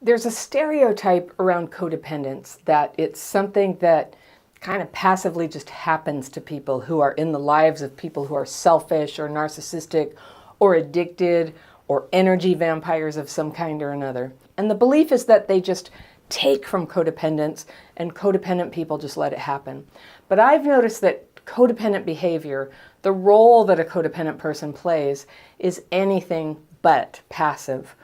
There's a stereotype around codependence that it's something that kind of passively just happens to people who are in the lives of people who are selfish or narcissistic or addicted or energy vampires of some kind or another. And the belief is that they just take from codependence and codependent people just let it happen. But I've noticed that codependent behavior, the role that a codependent person plays, is anything but passive.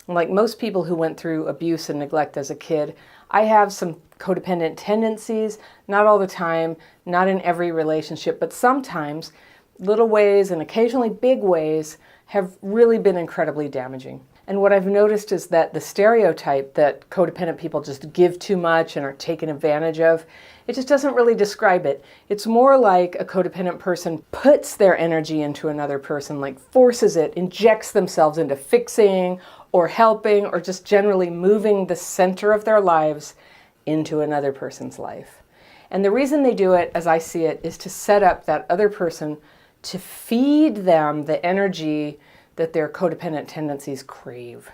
Like most people who went through abuse and neglect as a kid, I have some codependent tendencies, not all the time, not in every relationship, but sometimes little ways and occasionally big ways have really been incredibly damaging. And what I've noticed is that the stereotype that codependent people just give too much and are taken advantage of, it just doesn't really describe it. It's more like a codependent person puts their energy into another person, like forces it, injects themselves into fixing or helping or just generally moving the center of their lives into another person's life. And the reason they do it, as I see it, is to set up that other person to feed them the energy that their codependent tendencies crave.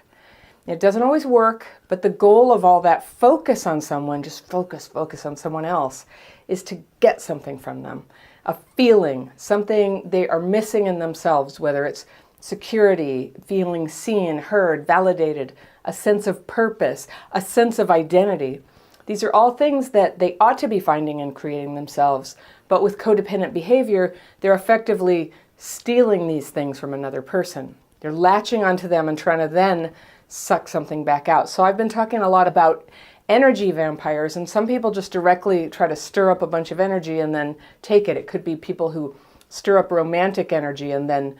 It doesn't always work, but the goal of all that focus on someone, just focus on someone else, is to get something from them. A feeling, something they are missing in themselves, whether it's security, feeling seen, heard, validated, a sense of purpose, a sense of identity. These are all things that they ought to be finding and creating themselves, but with codependent behavior, they're effectively stealing these things from another person. They're latching onto them and trying to then suck something back out. So I've been talking a lot about energy vampires, and some people just directly try to stir up a bunch of energy and then take it. It could be people who stir up romantic energy and then,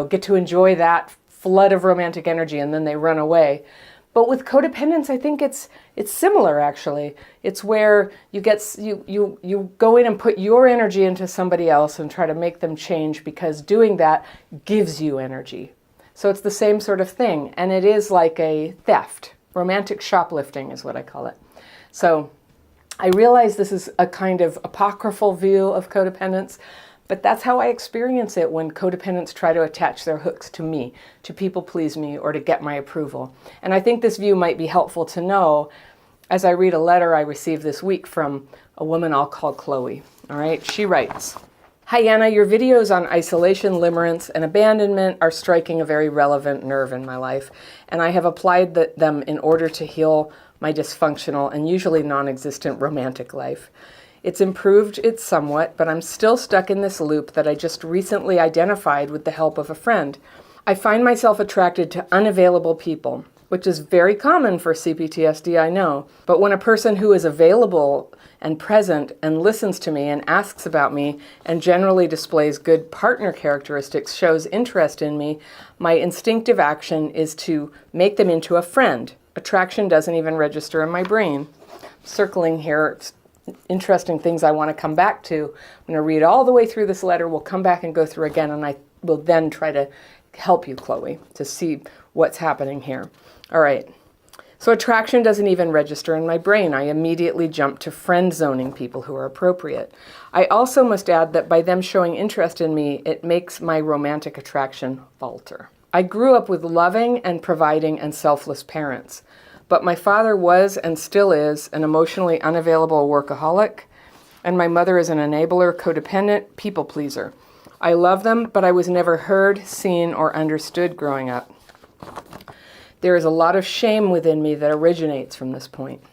get to enjoy that flood of romantic energy and then they run away. But with codependence, I think it's similar actually. It's where you go in and put your energy into somebody else and try to make them change because doing that gives you energy. So it's the same sort of thing, and it is like a theft. Romantic shoplifting is what I call it. So I realize this is a kind of apocryphal view of codependence, but that's how I experience it when codependents try to attach their hooks to me, to people please me, or to get my approval. And I think this view might be helpful to know as I read a letter I received this week from a woman I'll call Chloe. All right, she writes, "Hi Anna, your videos on isolation, limerence, and abandonment are striking a very relevant nerve in my life, and I have applied them in order to heal my dysfunctional and usually non-existent romantic life. It's improved it somewhat, but I'm still stuck in this loop that I just recently identified with the help of a friend. I find myself attracted to unavailable people, which is very common for CPTSD, I know. But when a person who is available and present and listens to me and asks about me and generally displays good partner characteristics, shows interest in me, my instinctive action is to make them into a friend. Attraction doesn't even register in my brain." Circling here, interesting things I want to come back to. I'm going to read all the way through this letter. We'll come back and go through again, and I will then try to help you, Chloe, to see what's happening here. All right. So attraction doesn't even register in my brain. I immediately jump to friend zoning people who are appropriate. I also must add that by them showing interest in me, it makes my romantic attraction falter. I grew up with loving and providing and selfless parents. But my father was and still is an emotionally unavailable workaholic, and my mother is an enabler, codependent, people pleaser. I love them, but I was never heard, seen, or understood growing up. There is a lot of shame within me that originates from this point.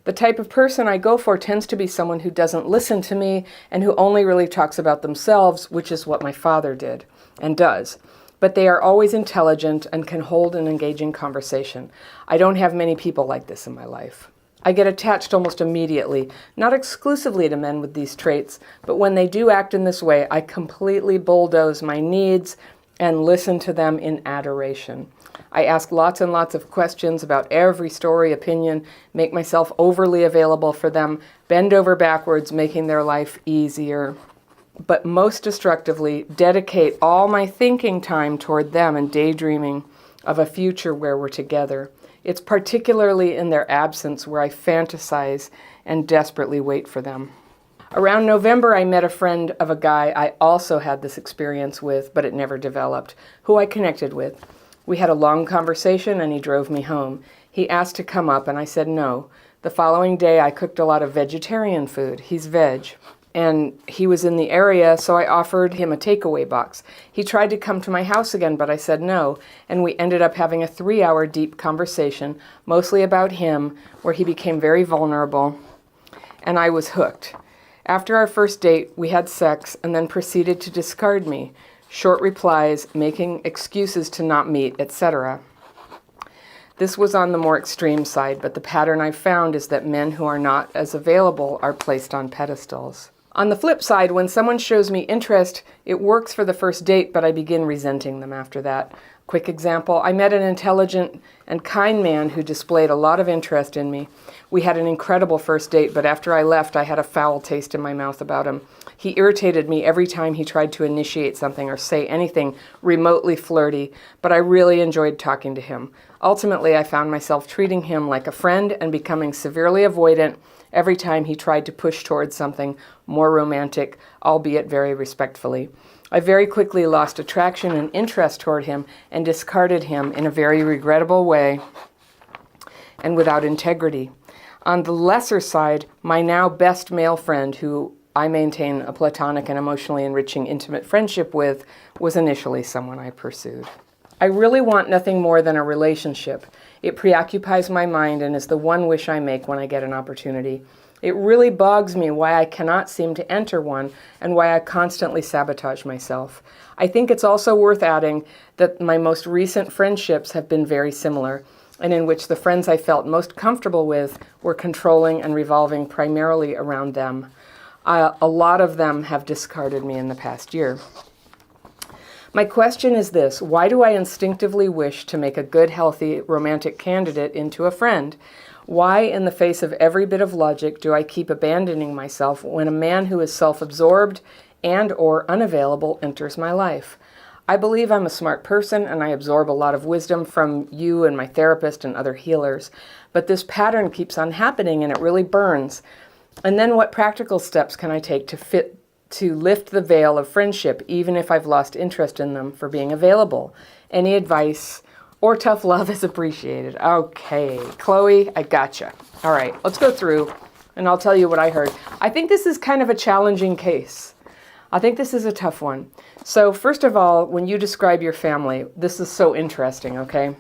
The type of person I go for tends to be someone who doesn't listen to me and who only really talks about themselves, which is what my father did and does. But they are always intelligent and can hold an engaging conversation. I don't have many people like this in my life. I get attached almost immediately, not exclusively to men with these traits, but when they do act in this way, I completely bulldoze my needs and listen to them in adoration. I ask lots and lots of questions about every story, opinion, make myself overly available for them, bend over backwards, making their life easier. But most destructively, dedicate all my thinking time toward them and daydreaming of a future where we're together. It's particularly in their absence where I fantasize and desperately wait for them. Around November, I met a friend of a guy I also had this experience with, but it never developed, who I connected with. We had a long conversation and he drove me home. He asked to come up, and I said no. The following day, I cooked a lot of vegetarian food. He's veg. And he was in the area, so I offered him a takeaway box. He tried to come to my house again, but I said no, and we ended up having a 3-hour deep conversation, mostly about him, where he became very vulnerable, and I was hooked. After our first date, we had sex and then proceeded to discard me. Short replies, making excuses to not meet, etc. This was on the more extreme side, but the pattern I found is that men who are not as available are placed on pedestals. On the flip side, when someone shows me interest, it works for the first date, but I begin resenting them after that. Quick example, I met an intelligent and kind man who displayed a lot of interest in me. We had an incredible first date, but after I left, I had a foul taste in my mouth about him. He irritated me every time he tried to initiate something or say anything remotely flirty, but I really enjoyed talking to him. Ultimately, I found myself treating him like a friend and becoming severely avoidant every time he tried to push towards something more romantic, albeit very respectfully. I very quickly lost attraction and interest toward him and discarded him in a very regrettable way and without integrity. On the lesser side, my now best male friend, who I maintain a platonic and emotionally enriching intimate friendship with, was initially someone I pursued. I really want nothing more than a relationship. It preoccupies my mind and is the one wish I make when I get an opportunity. It really bogs me why I cannot seem to enter one and why I constantly sabotage myself. I think it's also worth adding that my most recent friendships have been very similar, and in which the friends I felt most comfortable with were controlling and revolving primarily around them. A lot of them have discarded me in the past year. My question is this: why do I instinctively wish to make a good, healthy, romantic candidate into a friend? Why, in the face of every bit of logic, do I keep abandoning myself when a man who is self-absorbed and or unavailable enters my life? I believe I'm a smart person and I absorb a lot of wisdom from you and my therapist and other healers, but this pattern keeps on happening and it really burns. And then what practical steps can I take to lift the veil of friendship, even if I've lost interest in them, for being available? Any advice or tough love is appreciated. Okay, Chloe, I gotcha. All right, let's go through and I'll tell you what I heard. I think this is kind of a challenging case. I think this is a tough one. So first of all, when you describe your family, this is so interesting, okay?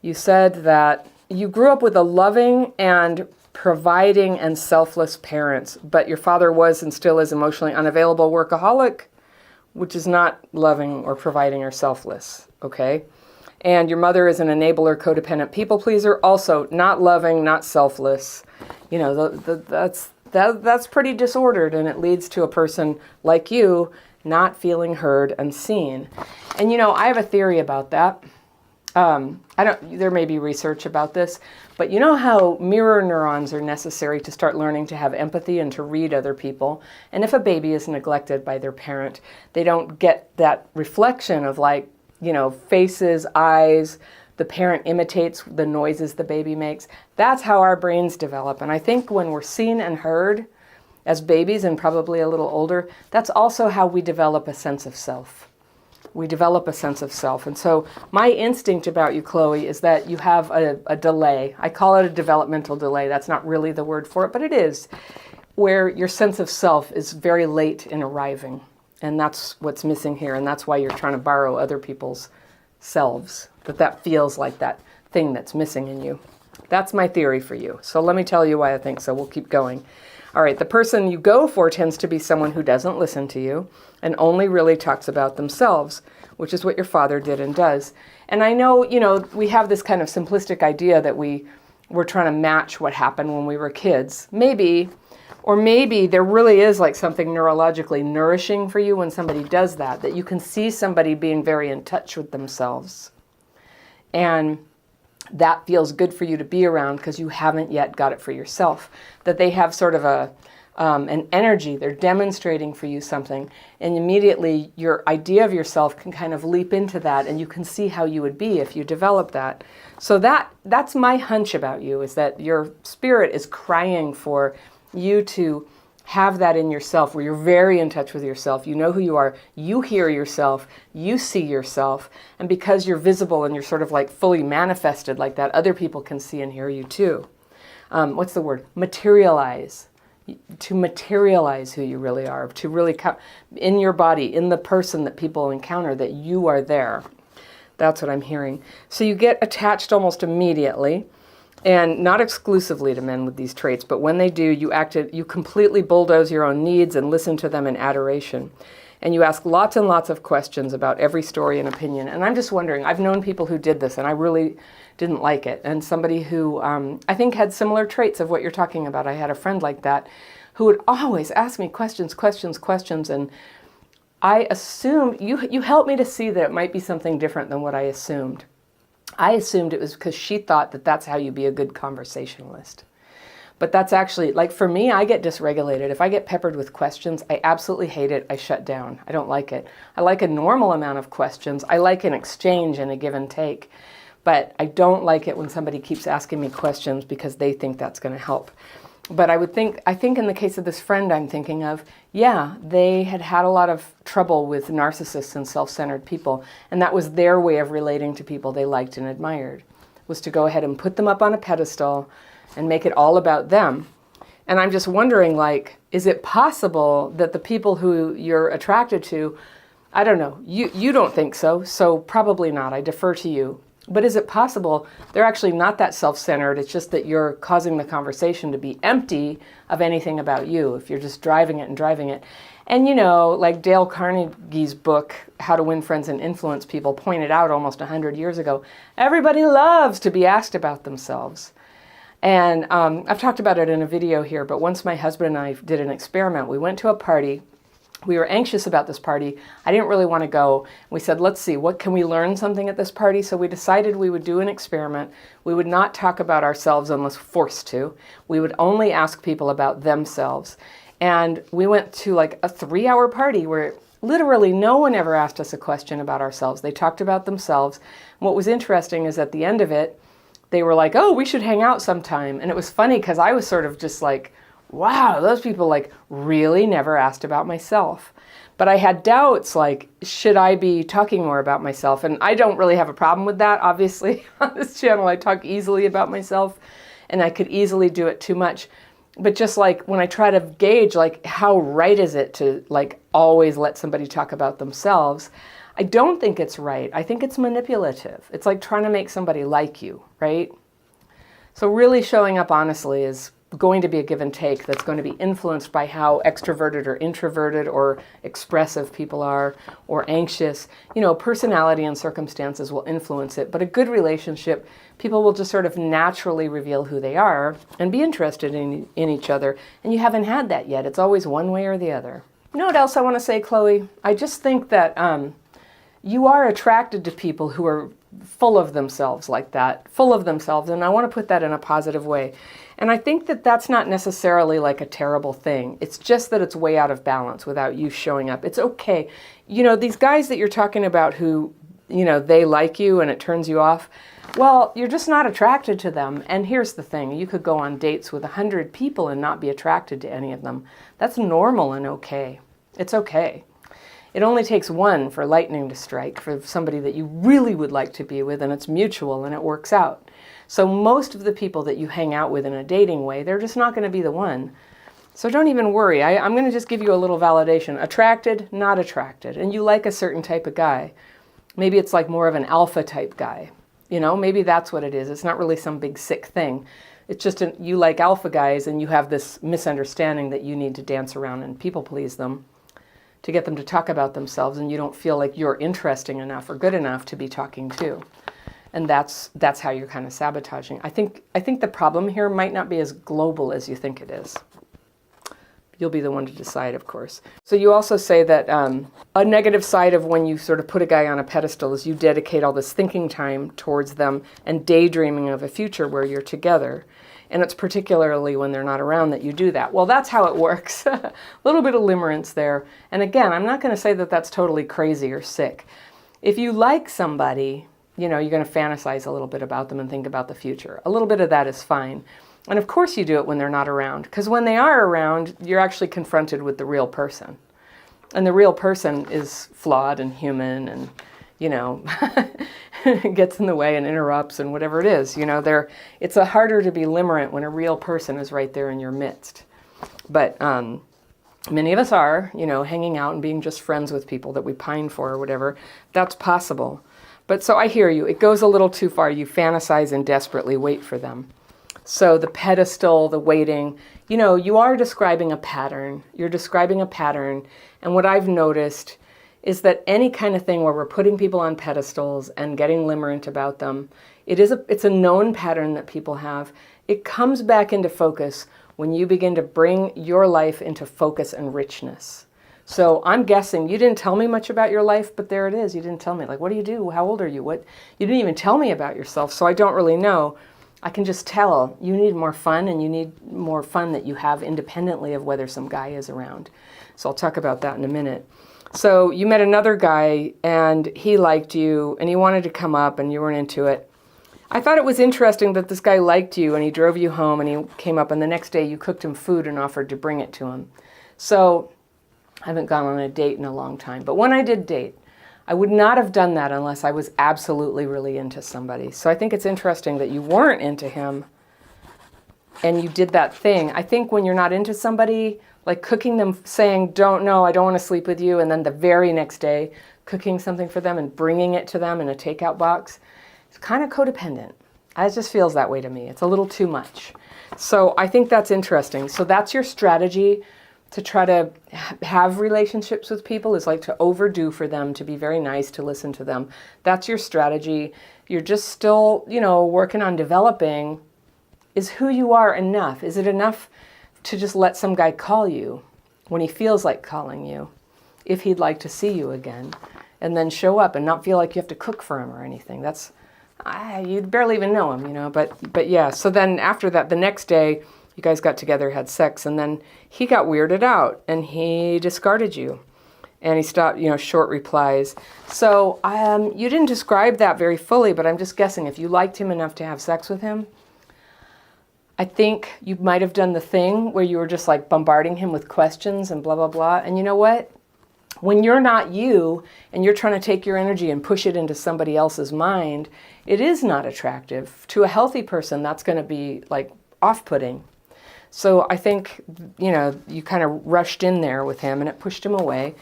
You said that you grew up with a loving and providing and selfless parents, but your father was and still is emotionally unavailable workaholic, which is not loving or providing or selfless, okay? And your mother is an enabler, codependent people pleaser, also not loving, not selfless. You know, that's pretty disordered, and it leads to a person like you not feeling heard and seen. And you know, I have a theory about that. There may be research about this, but you know how mirror neurons are necessary to start learning to have empathy and to read other people. And if a baby is neglected by their parent, they don't get that reflection of, like, you know, faces, eyes, the parent imitates the noises the baby makes. That's how our brains develop. And I think when we're seen and heard as babies and probably a little older, that's also how we develop a sense of self. We develop a sense of self. And so my instinct about you, Chloe, is that you have a delay. I call it a developmental delay. That's not really the word for it, but it is, where your sense of self is very late in arriving. And that's what's missing here. And that's why you're trying to borrow other people's selves, that feels like that thing that's missing in you. That's my theory for you. So let me tell you why I think so. We'll keep going. All right, the person you go for tends to be someone who doesn't listen to you and only really talks about themselves, which is what your father did and does. And I know, you know, we have this kind of simplistic idea that we're trying to match what happened when we were kids. Maybe, or maybe there really is like something neurologically nourishing for you when somebody does that you can see somebody being very in touch with themselves. And that feels good for you to be around because you haven't yet got it for yourself. That they have sort of an energy, they're demonstrating for you something, and immediately your idea of yourself can kind of leap into that, and you can see how you would be if you develop that. So that's my hunch about you, is that your spirit is crying for you to have that in yourself where you're very in touch with yourself. You know who you are. You hear yourself. You see yourself. And because you're visible and you're sort of like fully manifested like that, other people can see and hear you too. What's the word? Materialize. To materialize who you really are. To really come in your body, in the person that people encounter, that you are there. That's what I'm hearing. So you get attached almost immediately. And not exclusively to men with these traits, but when they do, you completely bulldoze your own needs and listen to them in adoration. And you ask lots and lots of questions about every story and opinion. And I'm just wondering, I've known people who did this, and I really didn't like it. And somebody who I think had similar traits of what you're talking about. I had a friend like that who would always ask me questions. And I assumed, you helped me to see that it might be something different than what I assumed. I assumed it was because she thought that that's how you be a good conversationalist. But that's actually, like for me, I get dysregulated. If I get peppered with questions, I absolutely hate it. I shut down. I don't like it. I like a normal amount of questions. I like an exchange and a give and take. But I don't like it when somebody keeps asking me questions because they think that's going to help. But I think in the case of this friend I'm thinking of, yeah, they had a lot of trouble with narcissists and self-centered people. And that was their way of relating to people they liked and admired, was to go ahead and put them up on a pedestal and make it all about them. And I'm just wondering, like, is it possible that the people who you're attracted to, I don't know, you don't think so probably not. I defer to you. But is it possible they're actually not that self-centered? It's just that you're causing the conversation to be empty of anything about you if you're just driving it. And you know, like Dale Carnegie's book, How to Win Friends and Influence People, pointed out almost 100 years ago, everybody loves to be asked about themselves. And I've talked about it in a video here, but once my husband and I did an experiment. We went to a party. We were anxious about this party. I didn't really want to go. We said, let's see, what can we learn something at this party? So we decided we would do an experiment. We would not talk about ourselves unless forced to. We would only ask people about themselves. And we went to like a 3-hour party where literally no one ever asked us a question about ourselves. They talked about themselves. And what was interesting is at the end of it, they were like, oh, we should hang out sometime. And it was funny because I was sort of just like, wow, those people like really never asked about myself. But I had doubts like, should I be talking more about myself? And I don't really have a problem with that. Obviously on this channel, I talk easily about myself and I could easily do it too much. But just like when I try to gauge like how right is it to like always let somebody talk about themselves, I don't think it's right. I think it's manipulative. It's like trying to make somebody like you, right? So really showing up honestly is going to be a give and take that's going to be influenced by how extroverted or introverted or expressive people are or anxious. You know, personality and circumstances will influence it, but a good relationship, people will just sort of naturally reveal who they are and be interested in each other. And you haven't had that yet. It's always one way or the other. You know what else I want to say, Chloe? I just think that you are attracted to people who are full of themselves like that, full of themselves. And I want to put that in a positive way. And I think that that's not necessarily like a terrible thing. It's just that it's way out of balance without you showing up. It's okay. You know, these guys that you're talking about who, you know, they like you and it turns you off. Well, you're just not attracted to them. And here's the thing. You could go on dates with 100 people and not be attracted to any of them. That's normal and okay. It's okay. It only takes one for lightning to strike for somebody that you really would like to be with, and it's mutual and it works out. So most of the people that you hang out with in a dating way, they're just not going to be the one. So don't even worry. I'm going to just give you a little validation. Attracted, not attracted. And you like a certain type of guy. Maybe it's like more of an alpha type guy. You know, maybe that's what it is. It's not really some big sick thing. It's just you like alpha guys and you have this misunderstanding that you need to dance around and people please them to get them to talk about themselves, and you don't feel like you're interesting enough or good enough to be talking to. And that's how you're kind of sabotaging. I think the problem here might not be as global as you think it is. You'll be the one to decide, of course. So you also say that a negative side of when you sort of put a guy on a pedestal is you dedicate all this thinking time towards them and daydreaming of a future where you're together. And it's particularly when they're not around that you do that. Well, that's how it works. A little bit of limerence there. And again, I'm not going to say that that's totally crazy or sick. If you like somebody, you know, you're going to fantasize a little bit about them and think about the future. A little bit of that is fine. And of course you do it when they're not around, because when they are around, you're actually confronted with the real person. And the real person is flawed and human and, gets in the way and interrupts and whatever it is. It's harder to be limerent when a real person is right there in your midst. But many of us are, hanging out and being just friends with people that we pine for or whatever. That's possible. But so I hear you. It goes a little too far. You fantasize and desperately wait for them. So the pedestal, the waiting, you are describing a pattern. You're describing a pattern. And what I've noticed is that any kind of thing where we're putting people on pedestals and getting limerent about them, it's a known pattern that people have. It comes back into focus when you begin to bring your life into focus and richness. So I'm guessing you didn't tell me much about your life, but there it is. You didn't tell me, like, what do you do? How old are you? You didn't even tell me about yourself, so I don't really know. I can just tell you need more fun, and you need more fun that you have independently of whether some guy is around. So I'll talk about that in a minute. So you met another guy, and he liked you, and he wanted to come up, and you weren't into it. I thought it was interesting that this guy liked you, and he drove you home, and he came up, and the next day you cooked him food and offered to bring it to him. So I haven't gone on a date in a long time, but when I did date, I would not have done that unless I was absolutely really into somebody. So I think it's interesting that you weren't into him and you did that thing. I think when you're not into somebody, like cooking them, saying, I don't want to sleep with you, and then the very next day cooking something for them and bringing it to them in a takeout box, it's kind of codependent. It just feels that way to me. It's a little too much. So I think that's interesting. So that's your strategy to try to have relationships with people, is like to overdo for them, to be very nice, to listen to them. That's your strategy. You're just still, working on developing, is who you are enough? Is it enough to just let some guy call you when he feels like calling you, if he'd like to see you again, and then show up and not feel like you have to cook for him or anything? You'd barely even know him, but yeah. So then after that, the next day, you guys got together, had sex, and then he got weirded out and he discarded you. And he stopped, short replies. So you didn't describe that very fully, but I'm just guessing if you liked him enough to have sex with him, I think you might have done the thing where you were just like bombarding him with questions and blah, blah, blah. And you know what? When you're not you and you're trying to take your energy and push it into somebody else's mind, it is not attractive. To a healthy person, that's going to be like off-putting. So I think, you kind of rushed in there with him and it pushed him away.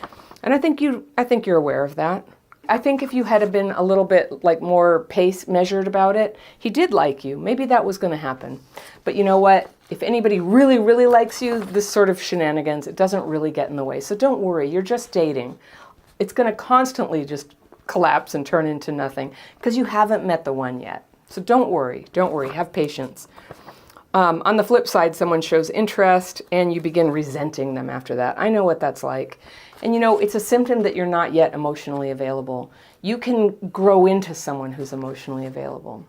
And I think you're aware of that. I think if you had been a little bit like more pace measured about it, he did like you. Maybe that was going to happen. But you know what? If anybody really, really likes you, this sort of shenanigans, it doesn't really get in the way. So don't worry. You're just dating. It's going to constantly just collapse and turn into nothing because you haven't met the one yet. So don't worry. Don't worry. Have patience. On the flip side, someone shows interest and you begin resenting them after that. I know what that's like. And it's a symptom that you're not yet emotionally available. You can grow into someone who's emotionally available.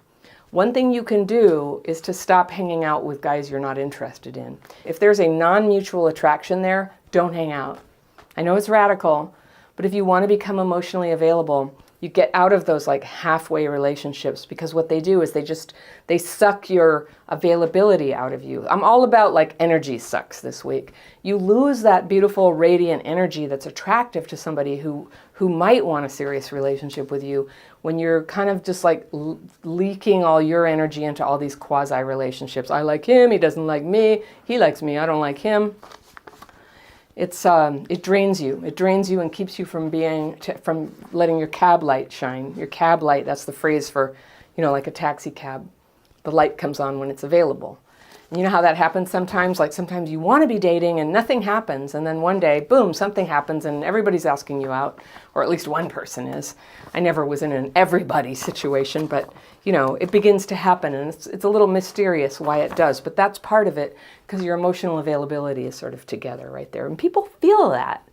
One thing you can do is to stop hanging out with guys you're not interested in. If there's a non-mutual attraction there, don't hang out. I know it's radical, but if you want to become emotionally available, you get out of those like halfway relationships, because what they do is they suck your availability out of you. I'm all about like energy sucks this week. You lose that beautiful radiant energy that's attractive to somebody who might want a serious relationship with you when you're kind of just like leaking all your energy into all these quasi relationships. I like him, he doesn't like me, he likes me, I don't like him. It drains you. It drains you and keeps you from letting your cab light shine. Your cab light, that's the phrase for, like a taxi cab. The light comes on when it's available. And you know how that happens sometimes? Like sometimes you want to be dating and nothing happens. And then one day, boom, something happens and everybody's asking you out. Or at least one person is. I never was in an everybody situation, but it begins to happen. And it's a little mysterious why it does. But that's part of it, because your emotional availability is sort of together right there. And people feel that.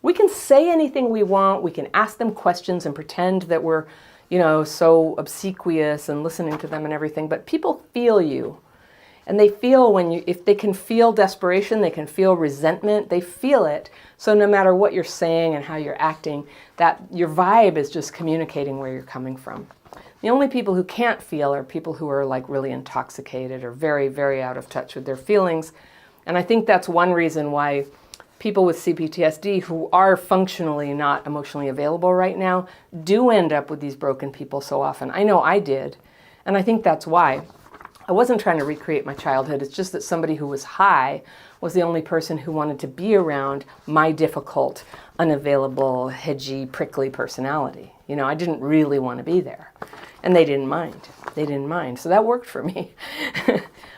We can say anything we want. We can ask them questions and pretend that we're, so obsequious and listening to them and everything. But people feel you. And they feel if they can feel desperation, they can feel resentment, they feel it. So no matter what you're saying and how you're acting, that your vibe is just communicating where you're coming from. The only people who can't feel are people who are like really intoxicated or very, very out of touch with their feelings. And I think that's one reason why people with CPTSD who are functionally not emotionally available right now do end up with these broken people so often. I know I did. And I think that's why. I wasn't trying to recreate my childhood. It's just that somebody who was high was the only person who wanted to be around my difficult, unavailable, hedgy, prickly personality. You know, I didn't really want to be there. And they didn't mind. They didn't mind. So that worked for me.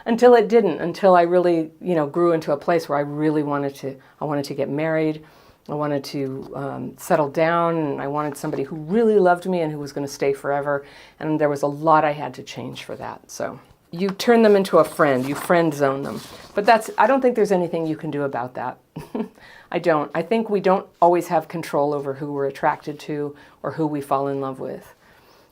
Until it didn't, until I really, grew into a place where I really wanted to get married. I wanted to settle down, and I wanted somebody who really loved me and who was going to stay forever. And there was a lot I had to change for that. So you turn them into a friend, you friend zone them. But I don't think there's anything you can do about that. I don't. I think we don't always have control over who we're attracted to or who we fall in love with.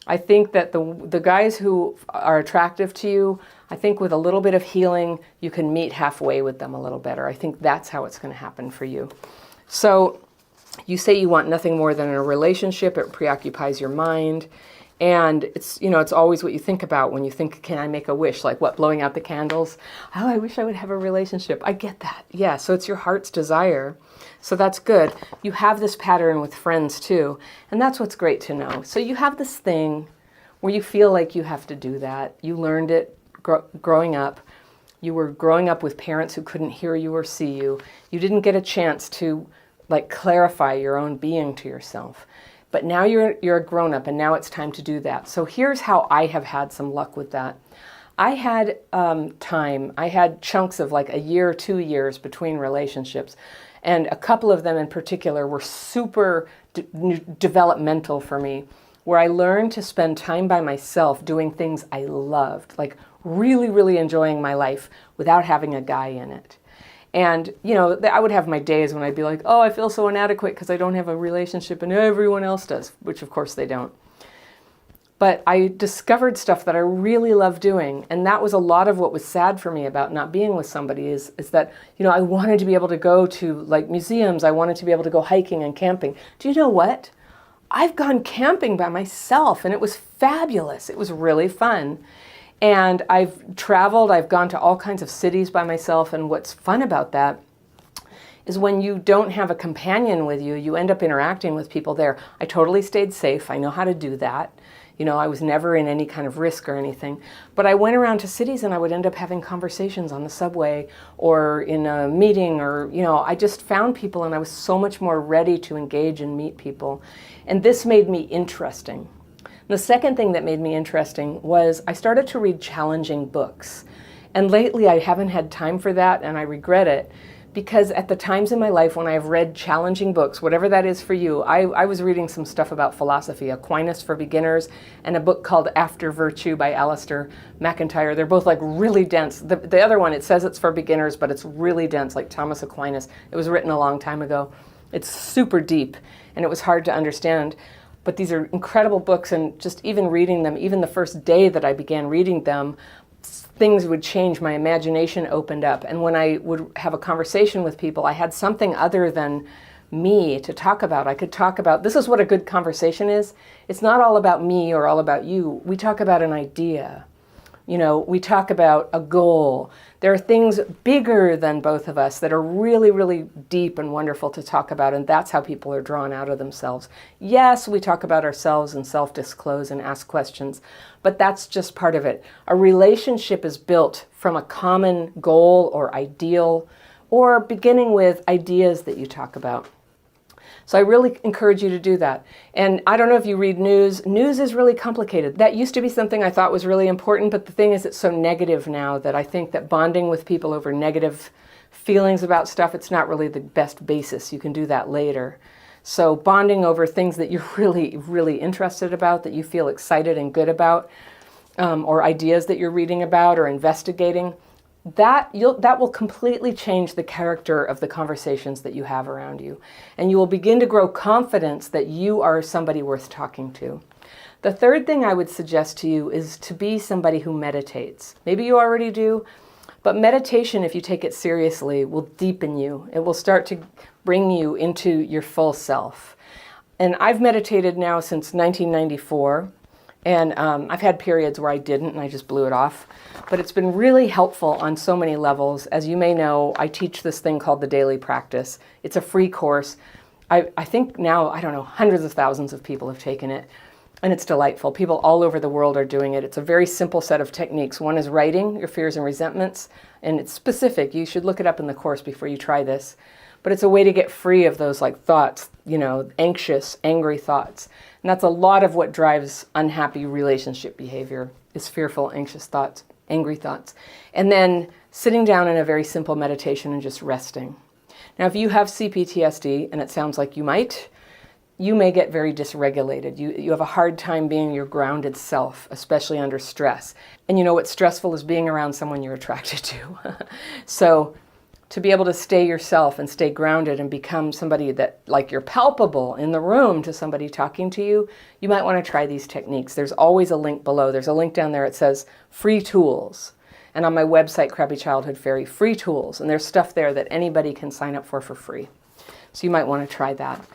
I think that the guys who are attractive to you, I think with a little bit of healing, you can meet halfway with them a little better. I think that's how it's going to happen for you. So you say you want nothing more than a relationship. It preoccupies your mind. And it's always what you think about when you think, can I make a wish? Like what, blowing out the candles? Oh, I wish I would have a relationship. I get that. Yeah, so it's your heart's desire. So that's good. You have this pattern with friends too. And that's what's great to know. So you have this thing where you feel like you have to do that. You learned it growing up. You were growing up with parents who couldn't hear you or see you. You didn't get a chance to clarify your own being to yourself. But now you're a grown-up, and now it's time to do that. So here's how I have had some luck with that. I had I had chunks of like a year or 2 years between relationships, and a couple of them in particular were super developmental for me, where I learned to spend time by myself doing things I loved, like really, really enjoying my life without having a guy in it. And, I would have my days when I'd be like, oh, I feel so inadequate because I don't have a relationship and everyone else does, which of course they don't. But I discovered stuff that I really love doing. And that was a lot of what was sad for me about not being with somebody is that, I wanted to be able to go to museums. I wanted to be able to go hiking and camping. Do you know what? I've gone camping by myself and it was fabulous. It was really fun. And I've traveled, I've gone to all kinds of cities by myself, and what's fun about that is when you don't have a companion with you, you end up interacting with people there. I totally stayed safe. I know how to do that. I was never in any kind of risk or anything. But I went around to cities and I would end up having conversations on the subway or in a meeting or, I just found people and I was so much more ready to engage and meet people. And this made me interesting. The second thing that made me interesting was I started to read challenging books. And lately I haven't had time for that, and I regret it, because at the times in my life when I've read challenging books, whatever that is for you, I was reading some stuff about philosophy, Aquinas for Beginners, and a book called After Virtue by Alistair McIntyre. They're both really dense. The other one, it says it's for beginners, but it's really dense, like Thomas Aquinas. It was written a long time ago. It's super deep, and it was hard to understand. But these are incredible books, and just even reading them, even the first day that I began reading them, things would change. My imagination opened up. And when I would have a conversation with people, I had something other than me to talk about. I could talk about, this is what a good conversation is. It's not all about me or all about you. We talk about an idea. We talk about a goal. There are things bigger than both of us that are really, really deep and wonderful to talk about, and that's how people are drawn out of themselves. Yes, we talk about ourselves and self-disclose and ask questions, but that's just part of it. A relationship is built from a common goal or ideal, or beginning with ideas that you talk about. So I really encourage you to do that. And I don't know if you read news. News is really complicated. That used to be something I thought was really important, but the thing is it's so negative now that I think that bonding with people over negative feelings about stuff, it's not really the best basis. You can do that later. So bonding over things that you're really, really interested about, that you feel excited and good about, or ideas that you're reading about or investigating, that will completely change the character of the conversations that you have around you. And you will begin to grow confidence that you are somebody worth talking to. The third thing I would suggest to you is to be somebody who meditates. Maybe you already do, But meditation, if you take it seriously, will deepen you. It will start to bring you into your full self. And I've meditated now since 1994. And I've had periods where I didn't and I just blew it off. But it's been really helpful on so many levels. As you may know, I teach this thing called the Daily Practice. It's a free course. I think now, I don't know, hundreds of thousands of people have taken it. And it's delightful. People all over the world are doing it. It's a very simple set of techniques. One is writing your fears and resentments. And it's specific. You should look it up in the course before you try this. But it's a way to get free of those like thoughts, anxious, angry thoughts. And that's a lot of what drives unhappy relationship behavior, is fearful, anxious thoughts, angry thoughts. And then sitting down in a very simple meditation and just resting. Now, if you have CPTSD, and it sounds like you might, you may get very dysregulated. You have a hard time being your grounded self, especially under stress. And you know what's stressful is being around someone you're attracted to. So to be able to stay yourself and stay grounded and become somebody that, like, you're palpable in the room to somebody talking to you, you might want to try these techniques. There's always a link below. There's a link down there. It says free tools. And on my website, Crappy Childhood Fairy, free tools. And there's stuff there that anybody can sign up for free. So you might want to try that.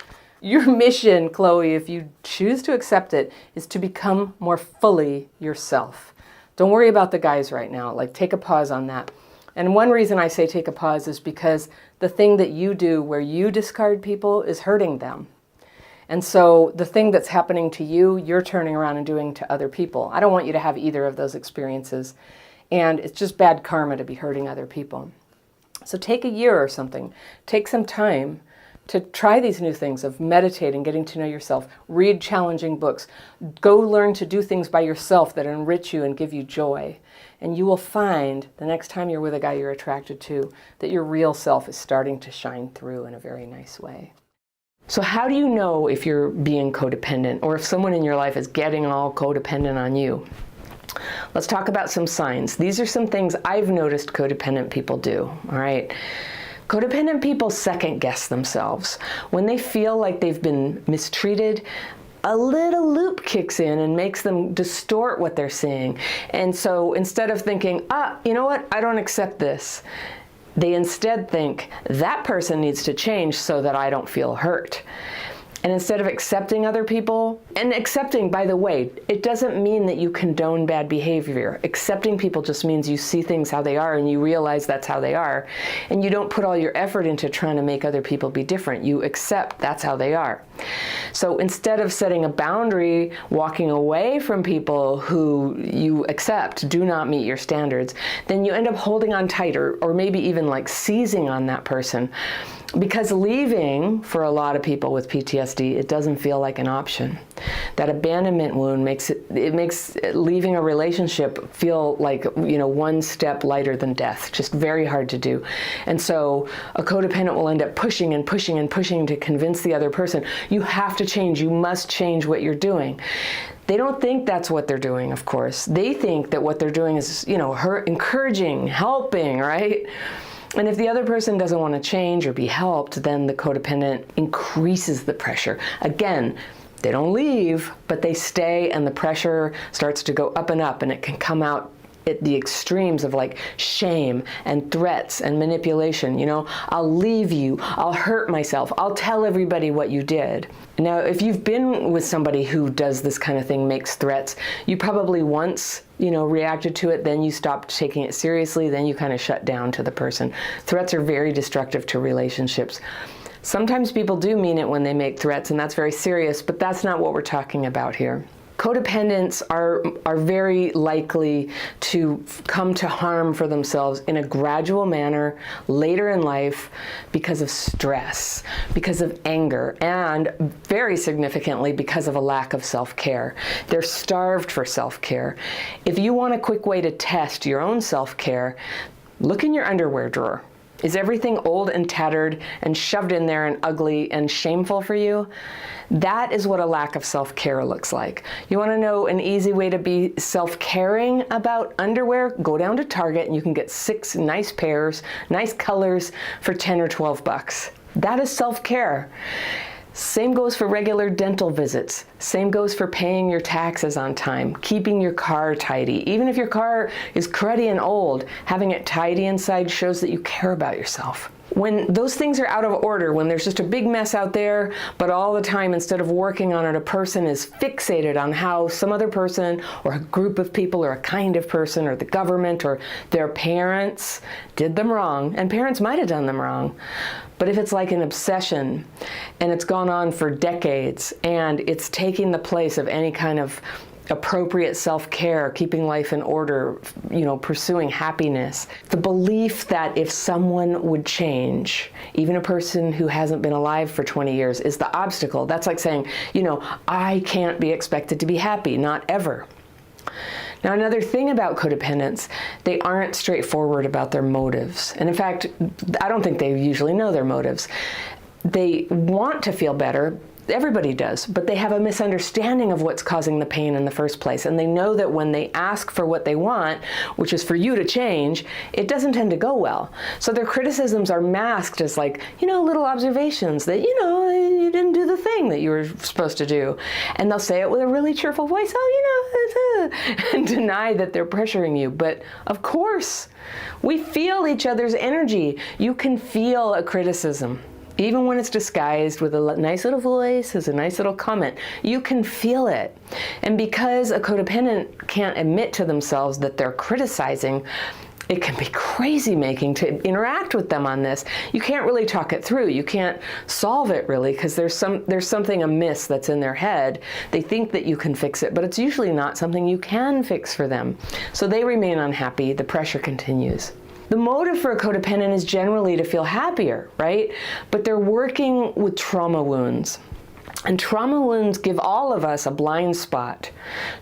Your mission, Chloe, if you choose to accept it, is to become more fully yourself. Don't worry about the guys right now. Like, take a pause on that. And one reason I say take a pause is because the thing that you do where you discard people is hurting them. And so the thing that's happening to you, you're turning around and doing to other people. I don't want you to have either of those experiences. And it's just bad karma to be hurting other people. So take a year or something. Take some time to try these new things of meditating, getting to know yourself, read challenging books, go learn to do things by yourself that enrich you and give you joy. And you will find the next time you're with a guy you're attracted to that your real self is starting to shine through in a very nice way. So how do you know if you're being codependent or if someone in your life is getting all codependent on you? Let's talk about some signs. These are some things I've noticed codependent people do, all right? Codependent people second guess themselves. When they feel like they've been mistreated, a little loop kicks in and makes them distort what they're seeing. And so instead of thinking, you know what, I don't accept this, they instead think, that person needs to change so that I don't feel hurt. And instead of accepting other people, and accepting, by the way, it doesn't mean that you condone bad behavior. Accepting people just means you see things how they are and you realize that's how they are. And you don't put all your effort into trying to make other people be different. You accept that's how they are. So instead of setting a boundary, walking away from people who you accept do not meet your standards, then you end up holding on tighter or maybe even like seizing on that person. Because leaving, for a lot of people with PTSD, it doesn't feel like an option. That abandonment wound makes leaving a relationship feel like, one step lighter than death, just very hard to do. And so a codependent will end up pushing and pushing and pushing to convince the other person, you have to change, you must change what you're doing. They don't think that's what they're doing, of course. They think that what they're doing is, encouraging, helping, right? And if the other person doesn't want to change or be helped, then the codependent increases the pressure. Again, they don't leave, but they stay, and the pressure starts to go up, and it can come out at the extremes of like shame and threats and manipulation. I'll leave you, I'll hurt myself, I'll tell everybody what you did. Now, if you've been with somebody who does this kind of thing, makes threats, you probably once reacted to it, then you stopped taking it seriously, then you kind of shut down to the person. Threats are very destructive to relationships. Sometimes people do mean it when they make threats, and that's very serious, but that's not what we're talking about here. Codependents are very likely to come to harm for themselves in a gradual manner later in life because of stress, because of anger, and very significantly because of a lack of self-care. They're starved for self-care. If you want a quick way to test your own self-care, look in your underwear drawer. Is everything old and tattered and shoved in there and ugly and shameful for you? That is what a lack of self-care looks like. You want to know an easy way to be self-caring about underwear? Go down to Target and you can get 6 nice pairs, nice colors for 10 or 12 bucks. That is self-care. Same goes for regular dental visits. Same goes for paying your taxes on time, keeping your car tidy. Even if your car is cruddy and old, having it tidy inside shows that you care about yourself. When those things are out of order, when there's just a big mess out there, but all the time, instead of working on it, a person is fixated on how some other person or a group of people or a kind of person or the government or their parents did them wrong, and parents might have done them wrong. But if it's like an obsession and it's gone on for decades and it's taking the place of any kind of appropriate self-care, keeping life in order, pursuing happiness. The belief that if someone would change, even a person who hasn't been alive for 20 years, is the obstacle. That's like saying, I can't be expected to be happy, not ever. Now, another thing about codependents, they aren't straightforward about their motives. And in fact, I don't think they usually know their motives. They want to feel better. Everybody does, but they have a misunderstanding of what's causing the pain in the first place. And they know that when they ask for what they want, which is for you to change, it doesn't tend to go well. So their criticisms are masked as like, little observations that, you didn't do the thing that you were supposed to do. And they'll say it with a really cheerful voice, and deny that they're pressuring you. But of course, we feel each other's energy. You can feel a criticism. Even when it's disguised with a nice little voice, as a nice little comment, you can feel it. And because a codependent can't admit to themselves that they're criticizing, it can be crazy making to interact with them on this. You can't really talk it through. You can't solve it really because there's something amiss that's in their head. They think that you can fix it, but it's usually not something you can fix for them. So they remain unhappy. The pressure continues. The motive for a codependent is generally to feel happier, right? But they're working with trauma wounds. And trauma wounds give all of us a blind spot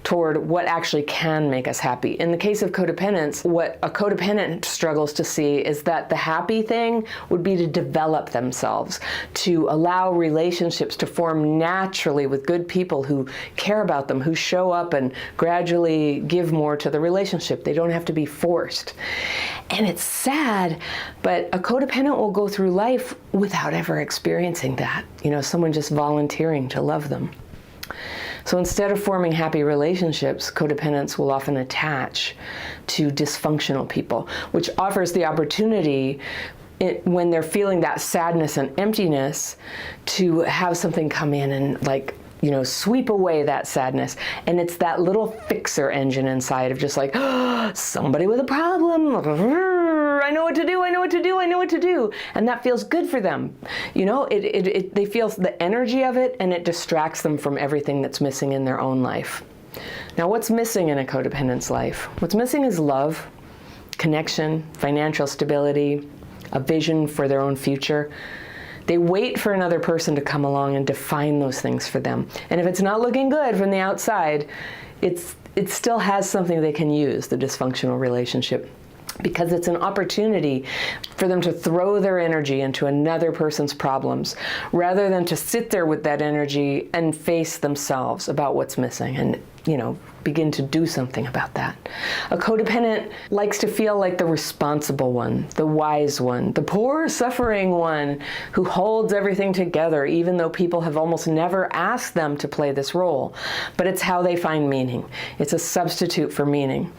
toward what actually can make us happy. In the case of codependence, what a codependent struggles to see is that the happy thing would be to develop themselves, to allow relationships to form naturally with good people who care about them, who show up and gradually give more to the relationship. They don't have to be forced. And it's sad, but a codependent will go through life without ever experiencing that. Someone just volunteering to love them. So instead of forming happy relationships, codependents will often attach to dysfunctional people, which offers the opportunity when they're feeling that sadness and emptiness to have something come in and sweep away that sadness. And it's that little fixer engine inside of just like, somebody with a problem. I know what to do, I know what to do, I know what to do. And that feels good for them. They feel the energy of it, and it distracts them from everything that's missing in their own life. Now, what's missing in a codependent's life? What's missing is love, connection, financial stability, a vision for their own future. They wait for another person to come along and define those things for them. And if it's not looking good from the outside, it still has something they can use, the dysfunctional relationship, because it's an opportunity for them to throw their energy into another person's problems rather than to sit there with that energy and face themselves about what's missing and, begin to do something about that. A codependent likes to feel like the responsible one, the wise one, the poor suffering one who holds everything together, even though people have almost never asked them to play this role. But it's how they find meaning. It's a substitute for meaning.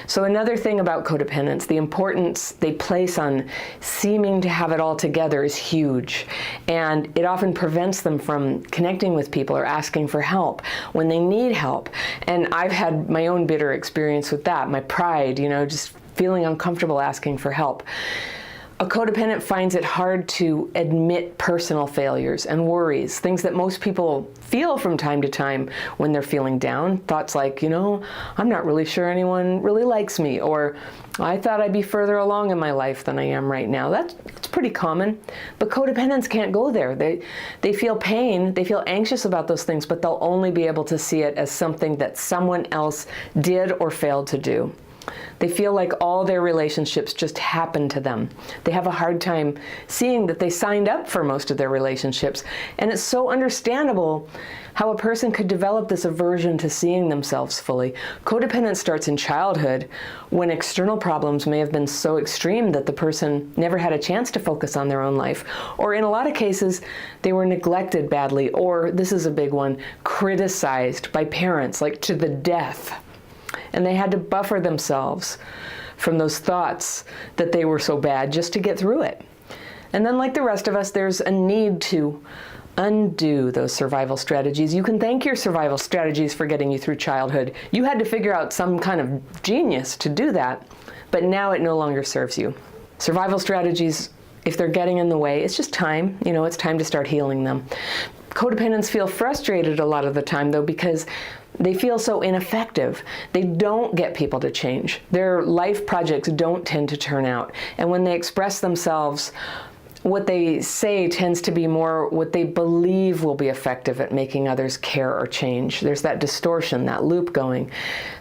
So another thing about codependence, the importance they place on seeming to have it all together is huge. And it often prevents them from connecting with people or asking for help when they need help. And I've had my own bitter experience with that, my pride, just feeling uncomfortable asking for help. A codependent finds it hard to admit personal failures and worries, things that most people feel from time to time when they're feeling down. Thoughts like, I'm not really sure anyone really likes me, or I thought I'd be further along in my life than I am right now. That's pretty common. But codependents can't go there. They feel pain, they feel anxious about those things, but they'll only be able to see it as something that someone else did or failed to do. They feel like all their relationships just happen to them. They have a hard time seeing that they signed up for most of their relationships. And it's so understandable how a person could develop this aversion to seeing themselves fully. Codependence starts in childhood when external problems may have been so extreme that the person never had a chance to focus on their own life. Or in a lot of cases, they were neglected badly, or, this is a big one, criticized by parents, like to the death. And they had to buffer themselves from those thoughts that they were so bad just to get through it. And then, like the rest of us, there's a need to undo those survival strategies. You can thank your survival strategies for getting you through childhood. You had to figure out some kind of genius to do that, but now it no longer serves you. Survival strategies, if they're getting in the way, it's just time. You know, it's time to start healing them. Codependents feel frustrated a lot of the time, though, because they feel so ineffective. They don't get people to change. Their life projects don't tend to turn out. And when they express themselves, what they say tends to be more what they believe will be effective at making others care or change. There's that distortion, that loop going.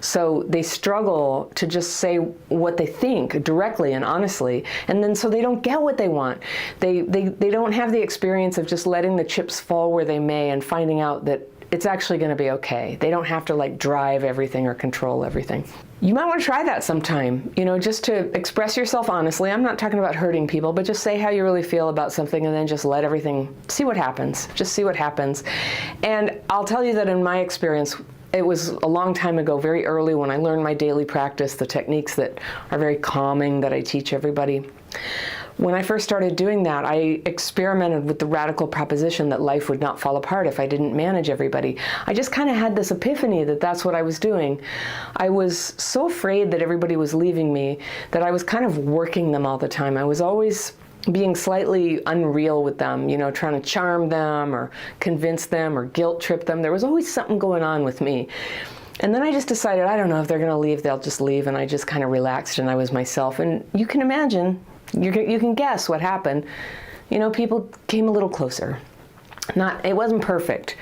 So they struggle to just say what they think directly and honestly, and then so they don't get what they want. They don't have the experience of just letting the chips fall where they may and finding out that it's actually going to be okay. They don't have to like drive everything or control everything. You might want to try that sometime, you know, just to express yourself honestly. I'm not talking about hurting people, but just say how you really feel about something and then just let everything, see what happens. Just see what happens. And I'll tell you that in my experience, it was a long time ago, very early when I learned my daily practice, the techniques that are very calming that I teach everybody. When I first started doing that, I experimented with the radical proposition that life would not fall apart if I didn't manage everybody. I just kind of had this epiphany that that's what I was doing. I was so afraid that everybody was leaving me that I was kind of working them all the time. I was always being slightly unreal with them, you know, trying to charm them or convince them or guilt trip them. There was always something going on with me. And then I just decided, I don't know, if they're going to leave, they'll just leave. And I just kind of relaxed and I was myself. And you can imagine, you can guess what happened. You know, people came a little closer. It wasn't perfect,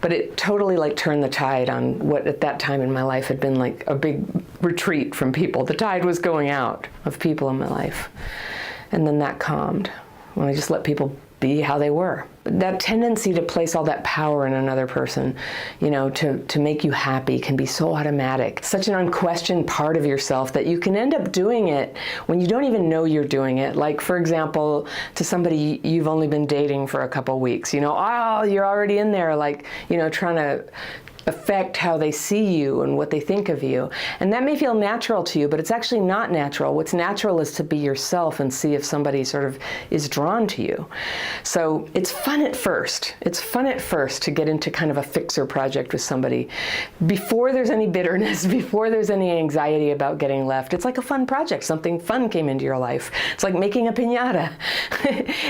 but it totally like turned the tide on what at that time in my life had been like a big retreat from people. The tide was going out of people in my life. And then that calmed when I just let people be how they were. That tendency to place all that power in another person, you know, to make you happy can be so automatic. Such an unquestioned part of yourself that you can end up doing it when you don't even know you're doing it. Like, for example, to somebody you've only been dating for a couple weeks, you know, oh, you're already in there, like, you know, trying to affect how they see you and what they think of you. And that may feel natural to you, but it's actually not natural. What's natural is to be yourself and see if somebody sort of is drawn to you. So it's fun at first. It's fun at first to get into kind of a fixer project with somebody. Before there's any bitterness, before there's any anxiety about getting left, it's like a fun project. Something fun came into your life. It's like making a piñata.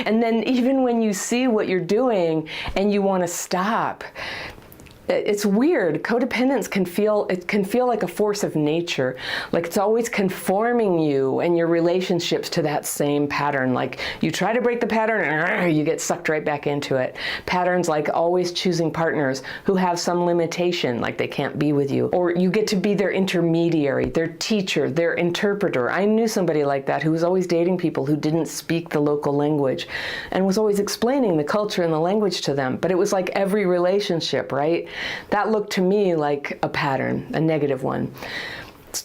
And then even when you see what you're doing and you want to stop, it's weird. Codependence can feel like a force of nature. Like it's always conforming you and your relationships to that same pattern. Like you try to break the pattern and you get sucked right back into it. Patterns like always choosing partners who have some limitation, like they can't be with you. Or you get to be their intermediary, their teacher, their interpreter. I knew somebody like that who was always dating people who didn't speak the local language and was always explaining the culture and the language to them. But it was like every relationship, right? That looked to me like a pattern, a negative one.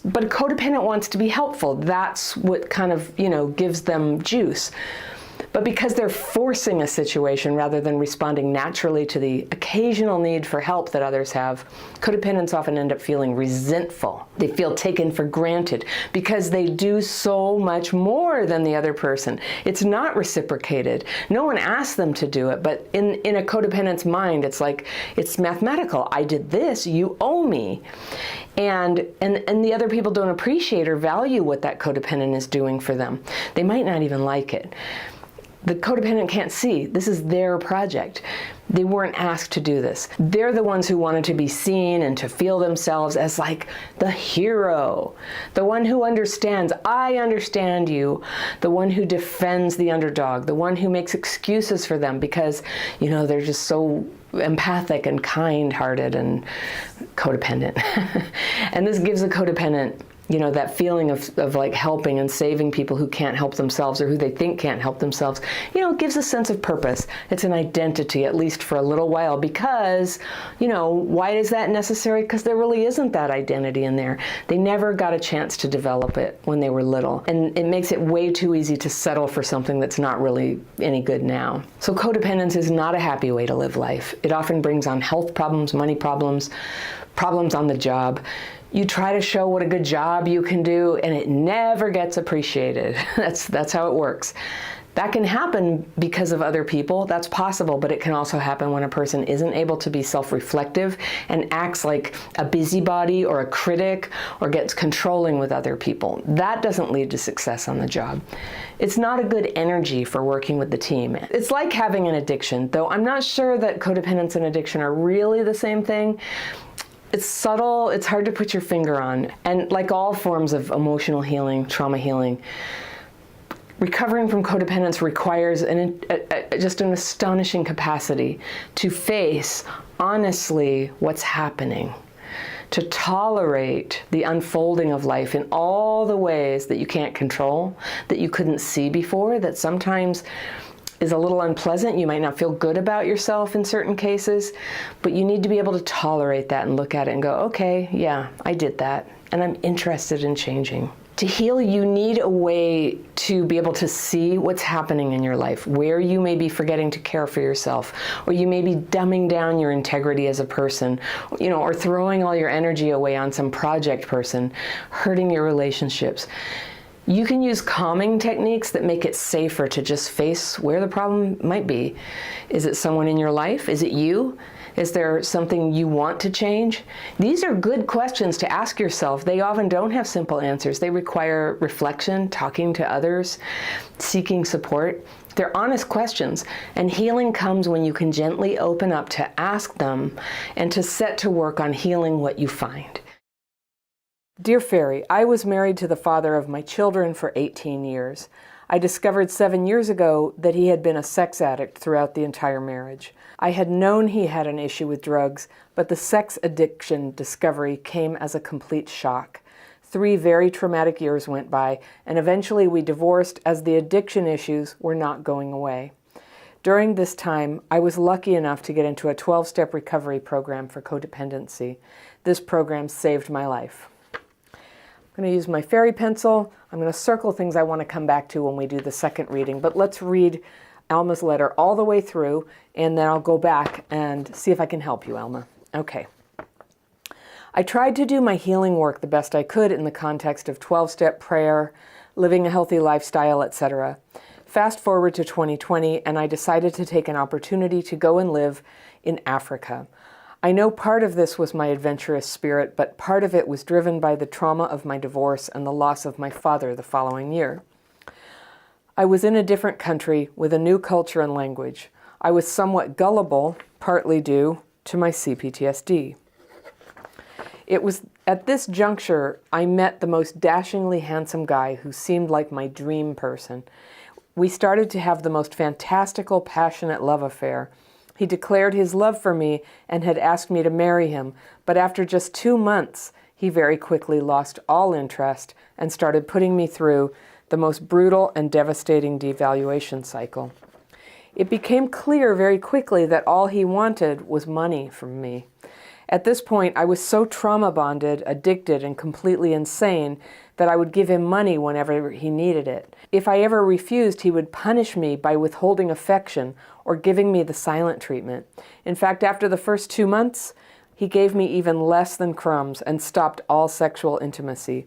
But a codependent wants to be helpful. That's what kind of, you know, gives them juice. But because they're forcing a situation rather than responding naturally to the occasional need for help that others have, codependents often end up feeling resentful. They feel taken for granted because they do so much more than the other person. It's not reciprocated. No one asked them to do it, but in a codependent's mind, it's like, it's mathematical. I did this, you owe me. And the other people don't appreciate or value what that codependent is doing for them. They might not even like it. The codependent can't see. This is their project. They weren't asked to do this. They're the ones who wanted to be seen and to feel themselves as like the hero, the one who understands, I understand you, the one who defends the underdog, the one who makes excuses for them because, you know, they're just so empathic and kind-hearted and codependent. And this gives a codependent that feeling of like helping and saving people who can't help themselves or who they think can't help themselves, it gives a sense of purpose. It's an identity, at least for a little while, because, why is that necessary? Because there really isn't that identity in there. They never got a chance to develop it when they were little. And it makes it way too easy to settle for something that's not really any good now. So codependence is not a happy way to live life. It often brings on health problems, money problems, problems on the job. You try to show what a good job you can do, and it never gets appreciated. That's how it works. That can happen because of other people. That's possible, but it can also happen when a person isn't able to be self-reflective and acts like a busybody or a critic or gets controlling with other people. That doesn't lead to success on the job. It's not a good energy for working with the team. It's like having an addiction, though I'm not sure that codependence and addiction are really the same thing. It's subtle, it's hard to put your finger on. And like all forms of emotional healing, trauma healing, recovering from codependence requires just an astonishing capacity to face honestly what's happening, to tolerate the unfolding of life in all the ways that you can't control, that you couldn't see before, that sometimes is a little unpleasant. You might not feel good about yourself in certain cases, but you need to be able to tolerate that and look at it and go, okay, yeah, I did that, and I'm interested in changing. To heal, you need a way to be able to see what's happening in your life, where you may be forgetting to care for yourself, or you may be dumbing down your integrity as a person, or throwing all your energy away on some project person, hurting your relationships. You can use calming techniques that make it safer to just face where the problem might be. Is it someone in your life? Is it you? Is there something you want to change? These are good questions to ask yourself. They often don't have simple answers. They require reflection, talking to others, seeking support. They're honest questions, and healing comes when you can gently open up to ask them and to set to work on healing what you find. Dear Fairy, I was married to the father of my children for 18 years. I discovered 7 years ago that he had been a sex addict throughout the entire marriage. I had known he had an issue with drugs, but the sex addiction discovery came as a complete shock. 3 very traumatic years went by, and eventually we divorced as the addiction issues were not going away. During this time, I was lucky enough to get into a 12-step recovery program for codependency. This program saved my life. I'm going to use my fairy pencil. I'm going to circle things I want to come back to when we do the second reading, but let's read Alma's letter all the way through, and then I'll go back and see if I can help you, Alma. Okay. I tried to do my healing work the best I could in the context of 12-step prayer, living a healthy lifestyle, etc. Fast forward to 2020, and I decided to take an opportunity to go and live in Africa. I know part of this was my adventurous spirit, but part of it was driven by the trauma of my divorce and the loss of my father the following year. I was in a different country with a new culture and language. I was somewhat gullible, partly due to my CPTSD. It was at this juncture I met the most dashingly handsome guy who seemed like my dream person. We started to have the most fantastical, passionate love affair. He declared his love for me and had asked me to marry him, but after just 2 months, he very quickly lost all interest and started putting me through the most brutal and devastating devaluation cycle. It became clear very quickly that all he wanted was money from me. At this point, I was so trauma bonded, addicted, and completely insane that I would give him money whenever he needed it. If I ever refused, he would punish me by withholding affection or giving me the silent treatment. In fact, after the first 2 months, he gave me even less than crumbs and stopped all sexual intimacy.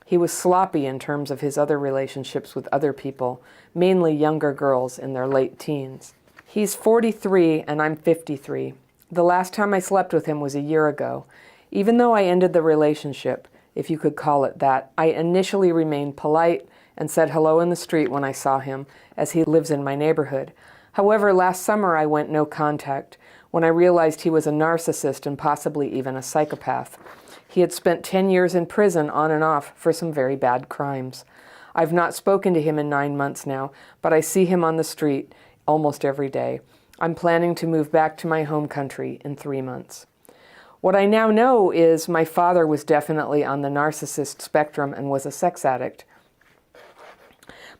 He was sloppy in terms of his other relationships with other people, mainly younger girls in their late teens. He's 43 and I'm 53. The last time I slept with him was a year ago. Even though I ended the relationship, if you could call it that, I initially remained polite and said hello in the street when I saw him, as he lives in my neighborhood. However, last summer I went no contact when I realized he was a narcissist and possibly even a psychopath. He had spent 10 years in prison on and off for some very bad crimes. I've not spoken to him in 9 months now, but I see him on the street almost every day. I'm planning to move back to my home country in 3 months. What I now know is my father was definitely on the narcissist spectrum and was a sex addict.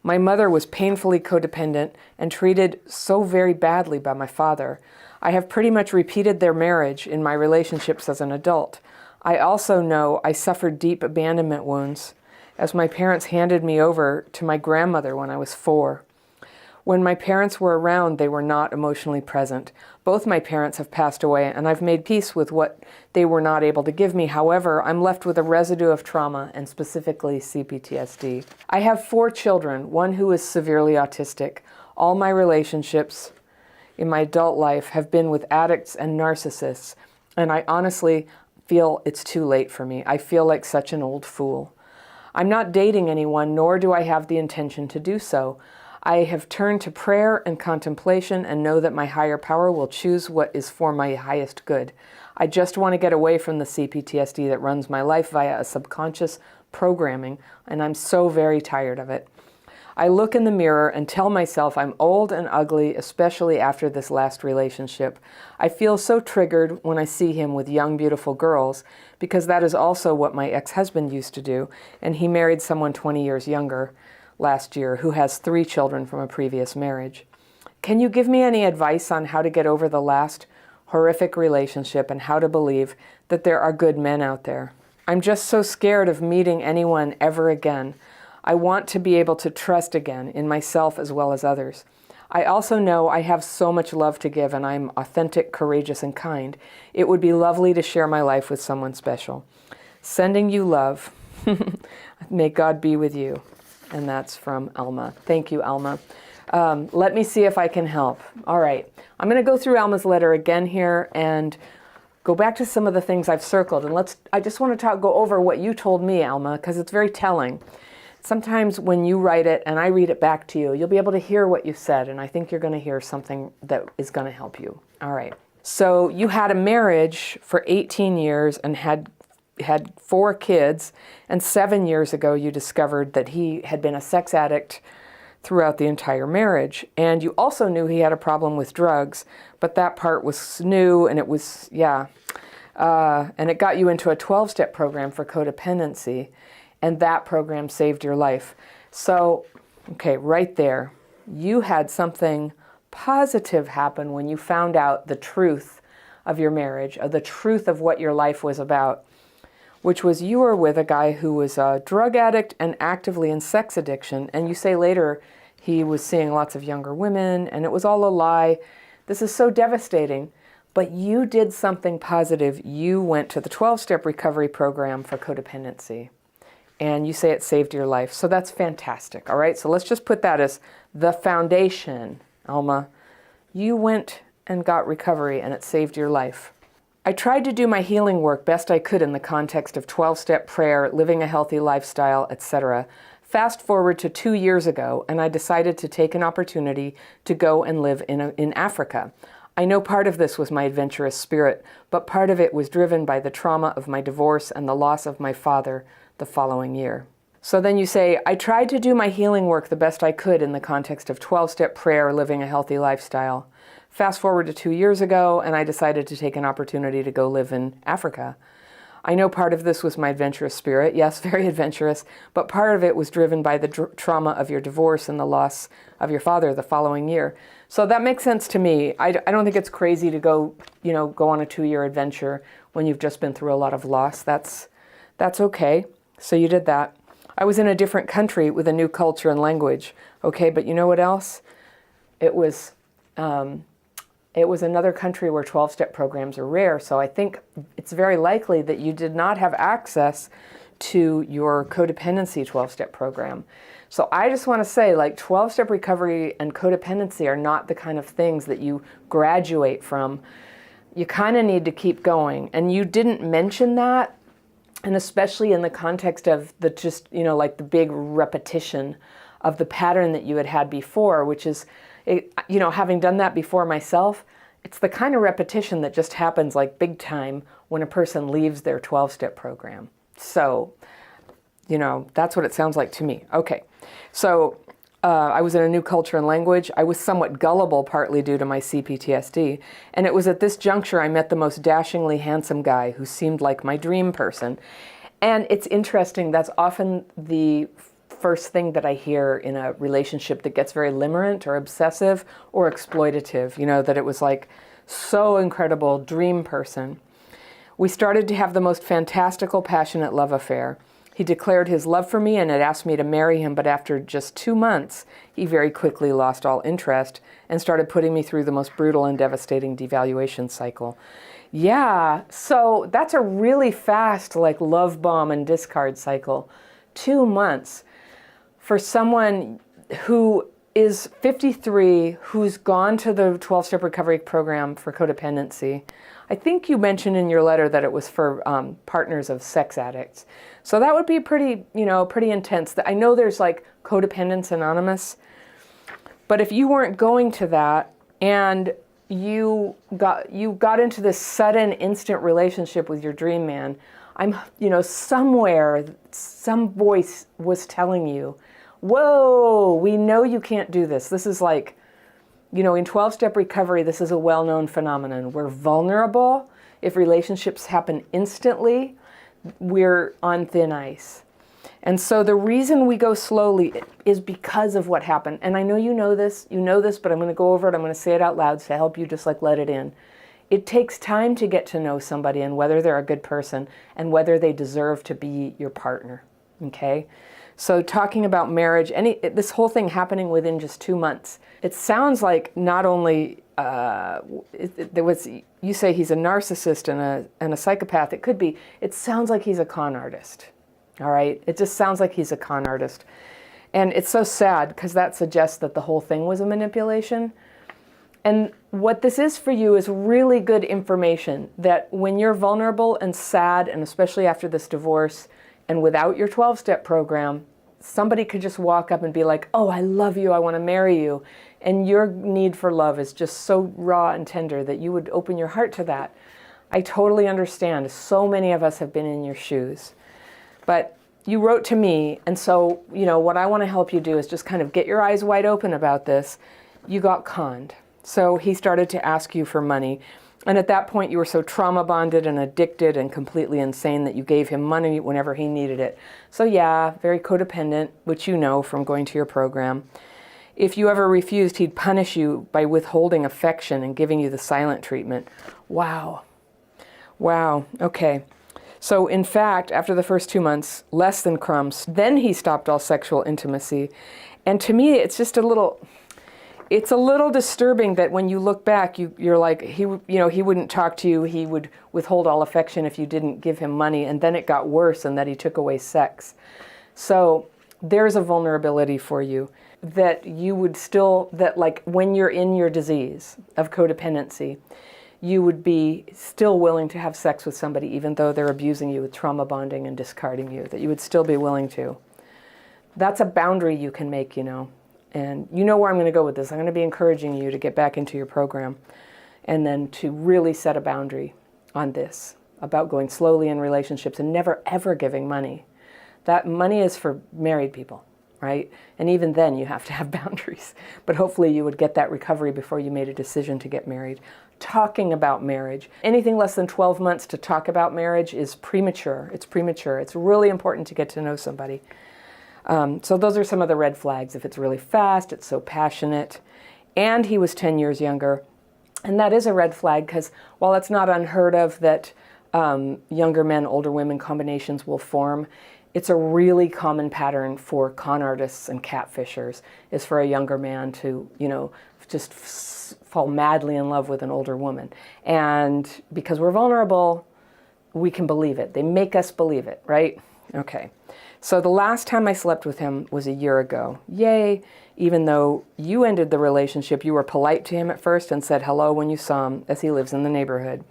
My mother was painfully codependent and treated so very badly by my father. I have pretty much repeated their marriage in my relationships as an adult. I also know I suffered deep abandonment wounds as my parents handed me over to my grandmother when I was 4. When my parents were around, they were not emotionally present. Both my parents have passed away, and I've made peace with what they were not able to give me. However, I'm left with a residue of trauma, and specifically CPTSD. I have 4 children, one who is severely autistic. All my relationships in my adult life have been with addicts and narcissists, and I honestly feel it's too late for me. I feel like such an old fool. I'm not dating anyone, nor do I have the intention to do so. I have turned to prayer and contemplation and know that my higher power will choose what is for my highest good. I just want to get away from the CPTSD that runs my life via a subconscious programming, and I'm so very tired of it. I look in the mirror and tell myself I'm old and ugly, especially after this last relationship. I feel so triggered when I see him with young, beautiful girls, because that is also what my ex-husband used to do, and he married someone 20 years younger last year who has 3 children from a previous marriage. Can you give me any advice on how to get over the last horrific relationship and how to believe that there are good men out there? I'm just so scared of meeting anyone ever again. I want to be able to trust again in myself as well as others. I also know I have so much love to give, and I'm authentic, courageous, and kind. It would be lovely to share my life with someone special. Sending you love. May God be with you. And that's from Alma. Thank you, Alma. Let me see if I can help. All right. I'm going to go through Alma's letter again here and go back to some of the things I've circled. And I just want to go over what you told me, Alma, because it's very telling. Sometimes when you write it and I read it back to you, you'll be able to hear what you said. And I think you're going to hear something that is going to help you. All right. So you had a marriage for 18 years and had 4 kids, and 7 years ago you discovered that he had been a sex addict throughout the entire marriage. And you also knew he had a problem with drugs, but that part was new, and it was, and it got you into a 12-step program for codependency, and that program saved your life. So, okay, right there, you had something positive happen when you found out the truth of your marriage, or the truth of what your life was about, which was you were with a guy who was a drug addict and actively in sex addiction. And you say later he was seeing lots of younger women and it was all a lie. This is so devastating. But you did something positive. You went to the 12-step recovery program for codependency. And you say it saved your life. So that's fantastic. All right, so let's just put that as the foundation, Alma. You went and got recovery and it saved your life. I tried to do my healing work best I could in the context of 12-step prayer, living a healthy lifestyle, etc. Fast forward to 2 years ago, and I decided to take an opportunity to go and live in Africa. I know part of this was my adventurous spirit, but part of it was driven by the trauma of my divorce and the loss of my father the following year. So then you say, I tried to do my healing work the best I could in the context of 12-step prayer, living a healthy lifestyle. Fast forward to 2 years ago, and I decided to take an opportunity to go live in Africa. I know part of this was my adventurous spirit, yes, very adventurous, but part of it was driven by the trauma of your divorce and the loss of your father the following year. So that makes sense to me. I don't think it's crazy to go on a 2-year adventure when you've just been through a lot of loss. That's okay. So you did that. I was in a different country with a new culture and language. Okay, but you know what else? It was another country where 12-step programs are rare, so I think it's very likely that you did not have access to your codependency 12-step program. So I just want to say, 12-step recovery and codependency are not the kind of things that you graduate from. You kind of need to keep going, and you didn't mention that, and especially in the context of the big repetition of the pattern that you had before, which is, having done that before myself, it's the kind of repetition that just happens big time when a person leaves their 12-step program. So, that's what it sounds like to me. Okay, so I was in a new culture and language. I was somewhat gullible, partly due to my CPTSD. And it was at this juncture I met the most dashingly handsome guy who seemed like my dream person. And it's interesting, that's often the first thing that I hear in a relationship that gets very limerent or obsessive or exploitative, you know, that it was like so incredible, dream person. We started to have the most fantastical, passionate love affair. He declared his love for me and had asked me to marry him, but after just 2 months, he very quickly lost all interest and started putting me through the most brutal and devastating devaluation cycle. Yeah, so that's a really fast, like, love bomb and discard cycle. 2 months. For someone who is 53, who's gone to the 12-step recovery program for codependency, I think you mentioned in your letter that it was for partners of sex addicts. So that would be pretty, you know, pretty intense. I know there's like Codependence Anonymous, but if you weren't going to that and you got into this sudden, instant relationship with your dream man, you know, somewhere, some voice was telling you, whoa, we know you can't do this. This is like, you know, in 12-step recovery, this is a well-known phenomenon. We're vulnerable. If relationships happen instantly, we're on thin ice. And so the reason we go slowly is because of what happened. And I know you know this, but I'm going to go over it. I'm going to say it out loud to help you just like let it in. It takes time to get to know somebody and whether they're a good person and whether they deserve to be your partner, okay? So talking about marriage, this whole thing happening within just 2 months, it sounds like not only you say he's a narcissist and a psychopath. It sounds like he's a con artist, all right? It just sounds like he's a con artist. And it's so sad because that suggests that the whole thing was a manipulation. And what this is for you is really good information that when you're vulnerable and sad, and especially after this divorce, and without your 12-step program, somebody could just walk up and be like, oh, I love you, I want to marry you. And your need for love is just so raw and tender that you would open your heart to that. I totally understand. So many of us have been in your shoes. But you wrote to me, and so, you know, what I want to help you do is just kind of get your eyes wide open about this. You got conned. So he started to ask you for money. And at that point, you were so trauma bonded and addicted and completely insane that you gave him money whenever he needed it. So yeah, very codependent, which you know from going to your program. If you ever refused, he'd punish you by withholding affection and giving you the silent treatment. Wow. Wow. Okay. So in fact, after the first 2 months, less than crumbs, then he stopped all sexual intimacy. And to me, it's just a little disturbing that when you look back, you're like, he wouldn't talk to you, he would withhold all affection if you didn't give him money, and then it got worse and that he took away sex. So there's a vulnerability for you that you would still, that like when you're in your disease of codependency, you would be still willing to have sex with somebody even though they're abusing you with trauma bonding and discarding you, that you would still be willing to. That's a boundary you can make, you know. And you know where I'm going to go with this. I'm going to be encouraging you to get back into your program and then to really set a boundary on this about going slowly in relationships and never, ever giving money. That money is for married people, right? And even then you have to have boundaries. But hopefully you would get that recovery before you made a decision to get married. Talking about marriage. Anything less than 12 months to talk about marriage is premature. It's premature. It's really important to get to know somebody. So those are some of the red flags. If it's really fast, it's so passionate, and he was 10 years younger. And that is a red flag because while it's not unheard of that younger men, older women combinations will form, it's a really common pattern for con artists and catfishers is for a younger man to, you know, just fall madly in love with an older woman. And because we're vulnerable, we can believe it. They make us believe it, right? Okay. So the last time I slept with him was a year ago. Yay! Even though you ended the relationship, you were polite to him at first and said hello when you saw him, as he lives in the neighborhood.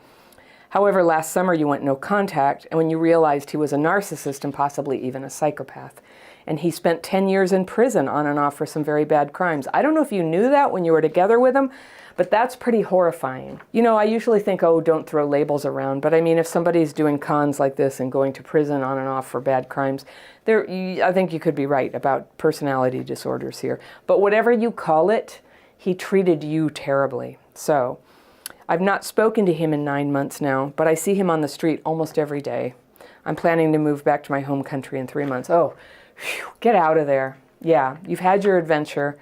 However, last summer you went no contact, and when you realized he was a narcissist and possibly even a psychopath. And he spent 10 years in prison on and off for some very bad crimes. I don't know if you knew that when you were together with him, but that's pretty horrifying. You know, I usually think, oh, don't throw labels around. But I mean, if somebody's doing cons like this and going to prison on and off for bad crimes, I think you could be right about personality disorders here. But whatever you call it, he treated you terribly. So I've not spoken to him in 9 months now, but I see him on the street almost every day. I'm planning to move back to my home country in 3 months. Oh, phew, get out of there. Yeah, you've had your adventure.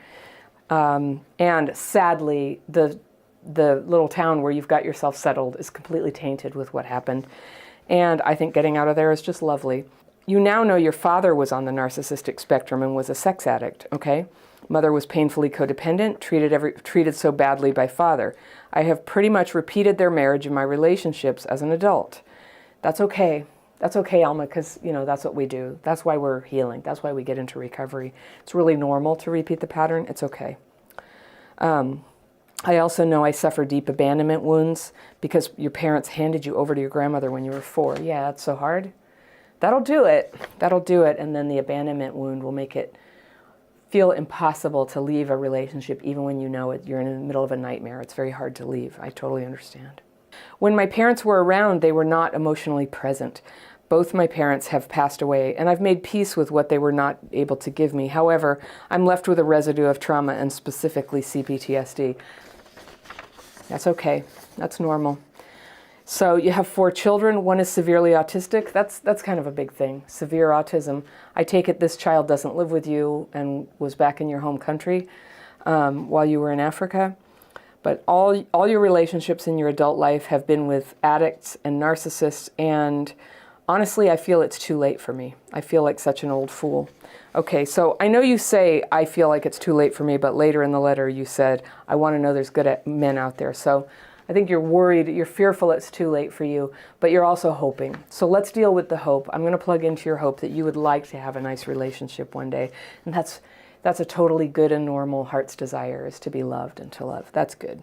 And sadly, the little town where you've got yourself settled is completely tainted with what happened. And I think getting out of there is just lovely. You now know your father was on the narcissistic spectrum and was a sex addict, okay? Mother was painfully codependent, treated so badly by father. I have pretty much repeated their marriage in my relationships as an adult. That's okay. That's okay, Alma, because, you know, that's what we do. That's why we're healing. That's why we get into recovery. It's really normal to repeat the pattern. It's okay. I also know I suffer deep abandonment wounds because your parents handed you over to your grandmother when you were 4. Yeah, it's so hard. That'll do it. That'll do it. And then the abandonment wound will make it feel impossible to leave a relationship even when you know it. You're in the middle of a nightmare. It's very hard to leave. I totally understand. When my parents were around, they were not emotionally present. Both my parents have passed away, and I've made peace with what they were not able to give me. However, I'm left with a residue of trauma, and specifically CPTSD. That's okay. That's normal. So you have 4 children. One is severely autistic. That's kind of a big thing, severe autism. I take it this child doesn't live with you and was back in your home country while you were in Africa. But all your relationships in your adult life have been with addicts and narcissists, and honestly, I feel it's too late for me. I feel like such an old fool. Okay, so I know you say, I feel like it's too late for me, but later in the letter you said, I want to know there's good men out there. So I think you're worried, you're fearful it's too late for you, but you're also hoping. So let's deal with the hope. I'm going to plug into your hope that you would like to have a nice relationship one day. And that's a totally good and normal heart's desire, is to be loved and to love. That's good.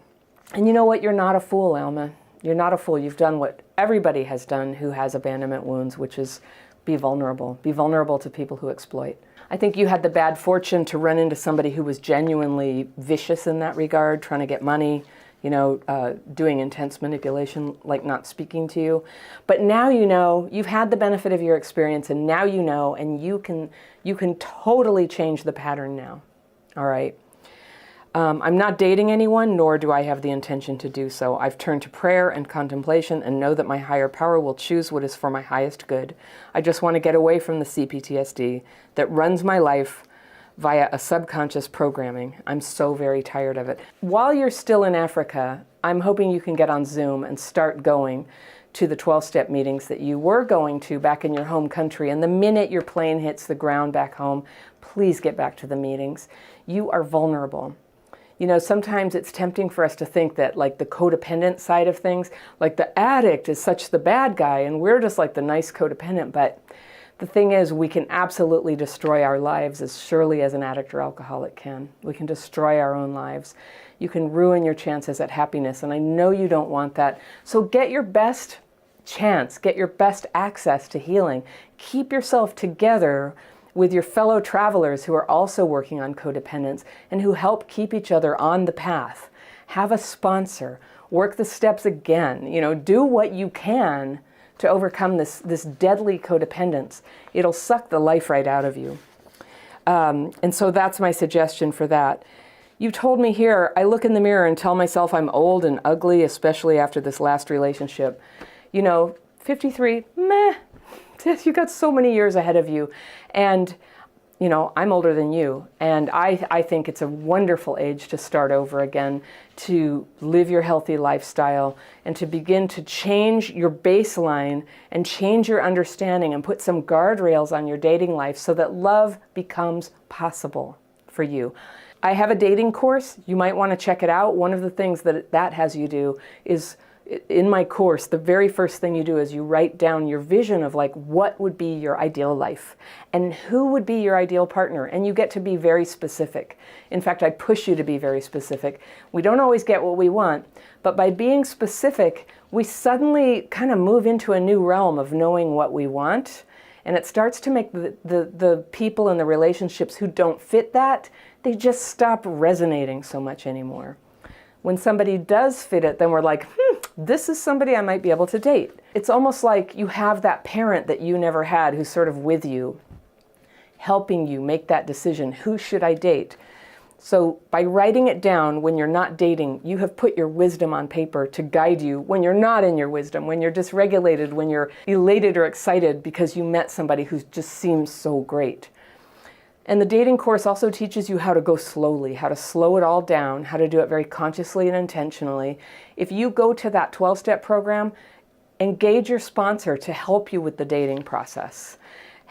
And you know what? You're not a fool, Alma. You're not a fool. You've done what everybody has done who has abandonment wounds, which is be vulnerable. Be vulnerable to people who exploit. I think you had the bad fortune to run into somebody who was genuinely vicious in that regard, trying to get money, you know, doing intense manipulation, like not speaking to you. But now you know, you've had the benefit of your experience, and now you know, and you can totally change the pattern now. All right. I'm not dating anyone, nor do I have the intention to do so. I've turned to prayer and contemplation and know that my higher power will choose what is for my highest good. I just want to get away from the CPTSD that runs my life via a subconscious programming. I'm so very tired of it. While you're still in Africa, I'm hoping you can get on Zoom and start going to the 12-step meetings that you were going to back in your home country. And the minute your plane hits the ground back home, please get back to the meetings. You are vulnerable. You know, sometimes it's tempting for us to think that, like, the codependent side of things, like the addict is such the bad guy and we're just like the nice codependent. But the thing is, we can absolutely destroy our lives as surely as an addict or alcoholic can. We can destroy our own lives. You can ruin your chances at happiness, and I know you don't want that. So get your best chance, get your best access to healing. Keep yourself together with your fellow travelers who are also working on codependence and who help keep each other on the path. Have a sponsor. Work the steps again. You know, do what you can to overcome this deadly codependence. It'll suck the life right out of you. And so that's my suggestion for that. You told me here, I look in the mirror and tell myself I'm old and ugly, especially after this last relationship. You know, 53, meh. You got so many years ahead of you. And, you know, I'm older than you. And I think it's a wonderful age to start over again, to live your healthy lifestyle and to begin to change your baseline and change your understanding and put some guardrails on your dating life so that love becomes possible for you. I have a dating course. You might want to check it out. One of the things that has you do is, in my course, the very first thing you do is you write down your vision of, like, what would be your ideal life and who would be your ideal partner. And you get to be very specific. In fact, I push you to be very specific. We don't always get what we want, but by being specific, we suddenly kind of move into a new realm of knowing what we want And it starts to make the people in the relationships who don't fit that, they just stop resonating so much anymore. When somebody does fit it, then we're like, this is somebody I might be able to date. It's almost like you have that parent that you never had who's sort of with you, helping you make that decision. Who should I date? So by writing it down when you're not dating, you have put your wisdom on paper to guide you when you're not in your wisdom, when you're dysregulated, when you're elated or excited because you met somebody who just seems so great. And the dating course also teaches you how to go slowly, how to slow it all down, how to do it very consciously and intentionally. If you go to that 12-step program, engage your sponsor to help you with the dating process.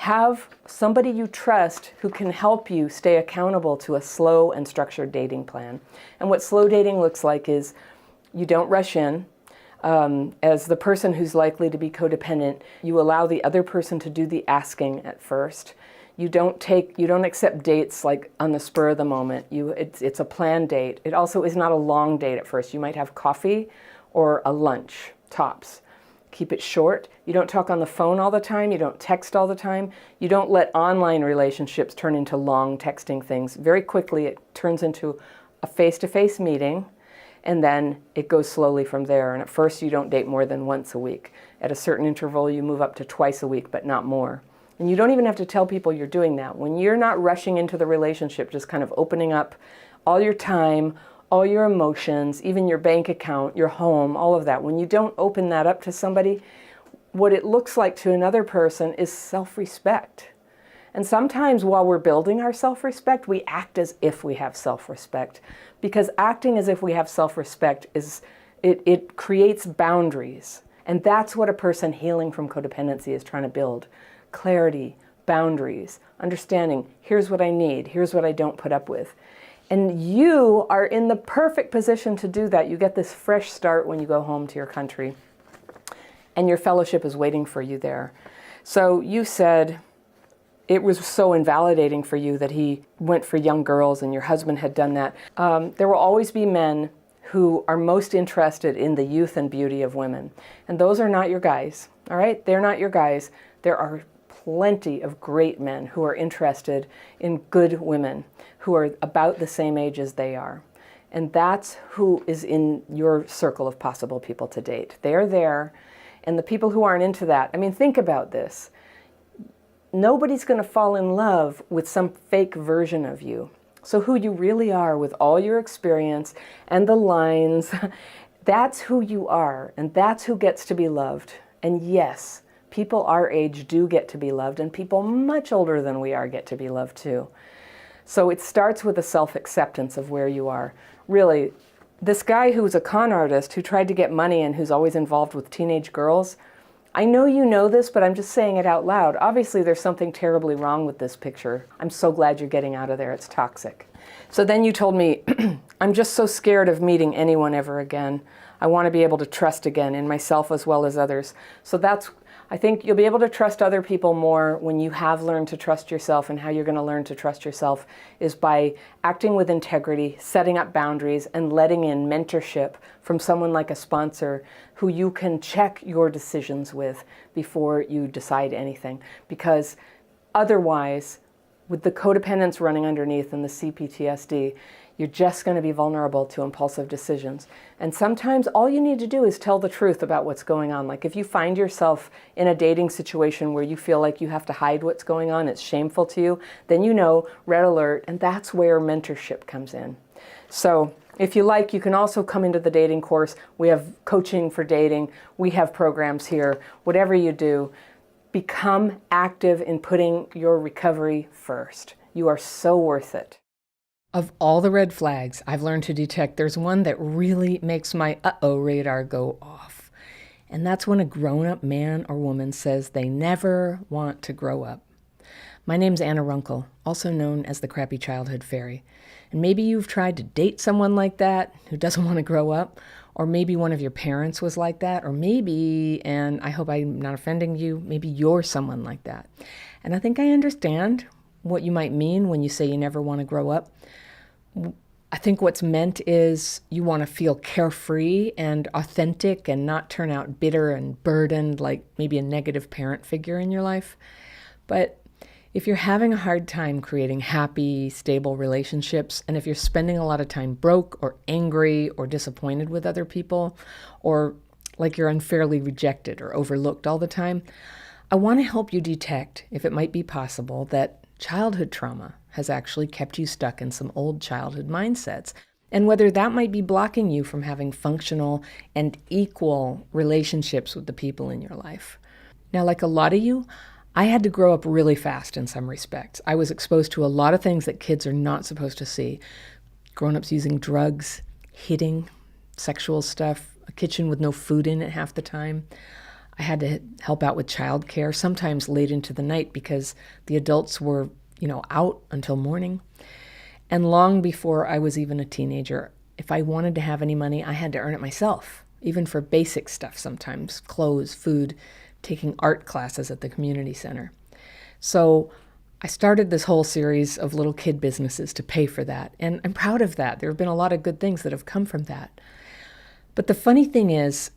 Have somebody you trust who can help you stay accountable to a slow and structured dating plan. And what slow dating looks like is you don't rush in. As the person who's likely to be codependent, you allow the other person to do the asking at first. You don't accept dates like on the spur of the moment. It's a planned date. It also is not a long date at first. You might have coffee or a lunch, tops. Keep it short. You don't talk on the phone all the time. You don't text all the time. You don't let online relationships turn into long texting things. Very quickly, it turns into a face-to-face meeting, and then it goes slowly from there. And at first, you don't date more than once a week. At a certain interval, you move up to twice a week, but not more. And you don't even have to tell people you're doing that. When you're not rushing into the relationship, just kind of opening up all your time, all your emotions, even your bank account, your home, all of that. When you don't open that up to somebody, what it looks like to another person is self-respect. And sometimes while we're building our self-respect, we act as if we have self-respect. Because acting as if we have self-respect it creates boundaries. And that's what a person healing from codependency is trying to build. Clarity, boundaries, understanding, here's what I need, here's what I don't put up with. And you are in the perfect position to do that. You get this fresh start when you go home to your country. And your fellowship is waiting for you there. So you said it was so invalidating for you that he went for young girls and your husband had done that. There will always be men who are most interested in the youth and beauty of women. And those are not your guys, all right? They're not your guys. There are plenty of great men who are interested in good women who are about the same age as they are. And that's who is in your circle of possible people to date. They are there. And the people who aren't into that, I mean, think about this. Nobody's going to fall in love with some fake version of you. So who you really are with all your experience and the lines, that's who you are. And that's who gets to be loved. And yes, people our age do get to be loved, and people much older than we are get to be loved too. So it starts with a self-acceptance of where you are. Really, this guy who's a con artist who tried to get money and who's always involved with teenage girls, I know you know this, but I'm just saying it out loud. Obviously, there's something terribly wrong with this picture. I'm so glad you're getting out of there. It's toxic. So then you told me, I'm just so scared of meeting anyone ever again. I want to be able to trust again in myself as well as others. So I think you'll be able to trust other people more when you have learned to trust yourself, and how you're going to learn to trust yourself is by acting with integrity, setting up boundaries, and letting in mentorship from someone like a sponsor who you can check your decisions with before you decide anything. Because otherwise, with the codependence running underneath and the CPTSD, you're just going to be vulnerable to impulsive decisions. And sometimes all you need to do is tell the truth about what's going on. Like if you find yourself in a dating situation where you feel like you have to hide what's going on, it's shameful to you, then you know, red alert, and that's where mentorship comes in. So if you like, you can also come into the dating course. We have coaching for dating. We have programs here. Whatever you do, become active in putting your recovery first. You are so worth it. Of all the red flags I've learned to detect, there's one that really makes my uh-oh radar go off. And that's when a grown-up man or woman says they never want to grow up. My name's Anna Runkle, also known as the Crappy Childhood Fairy. And maybe you've tried to date someone like that who doesn't want to grow up, or maybe one of your parents was like that, or maybe, and I hope I'm not offending you, maybe you're someone like that. And I think I understand what you might mean when you say you never want to grow up. I think what's meant is you want to feel carefree and authentic and not turn out bitter and burdened like maybe a negative parent figure in your life. But if you're having a hard time creating happy, stable relationships, and if you're spending a lot of time broke or angry or disappointed with other people, or like you're unfairly rejected or overlooked all the time, I want to help you detect if it might be possible that childhood trauma has actually kept you stuck in some old childhood mindsets, and whether that might be blocking you from having functional and equal relationships with the people in your life. Now, like a lot of you, I had to grow up really fast in some respects. I was exposed to a lot of things that kids are not supposed to see. Grown-ups using drugs, hitting, sexual stuff, a kitchen with no food in it half the time. I had to help out with childcare, sometimes late into the night because the adults were, out until morning. And long before I was even a teenager, if I wanted to have any money, I had to earn it myself, even for basic stuff sometimes, clothes, food, taking art classes at the community center. So I started this whole series of little kid businesses to pay for that. And I'm proud of that. There have been a lot of good things that have come from that. But the funny thing is,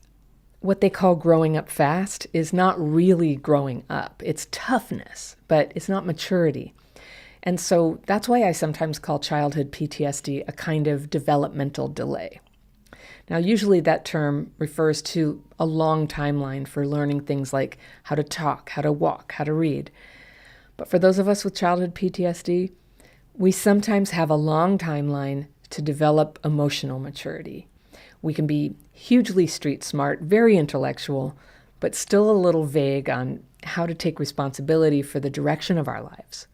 what they call growing up fast is not really growing up. It's toughness, but it's not maturity. And so that's why I sometimes call childhood PTSD a kind of developmental delay. Now, usually that term refers to a long timeline for learning things like how to talk, how to walk, how to read. But for those of us with childhood PTSD, we sometimes have a long timeline to develop emotional maturity. We can be hugely street smart, very intellectual, but still a little vague on how to take responsibility for the direction of our lives.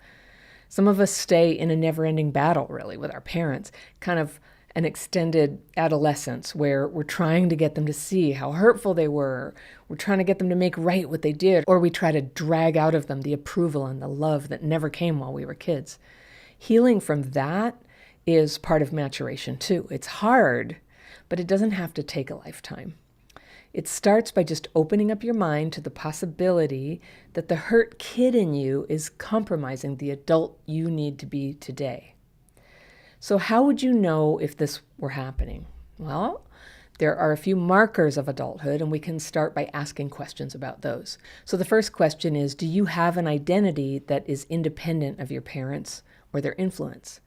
Some of us stay in a never-ending battle, really, with our parents, kind of an extended adolescence where we're trying to get them to see how hurtful they were. We're trying to get them to make right what they did, or we try to drag out of them the approval and the love that never came while we were kids. Healing from that is part of maturation, too. It's hard, but it doesn't have to take a lifetime. It starts by just opening up your mind to the possibility that the hurt kid in you is compromising the adult you need to be today. So how would you know if this were happening? Well, there are a few markers of adulthood, and we can start by asking questions about those. So the first question is, do you have an identity that is independent of your parents or their influence?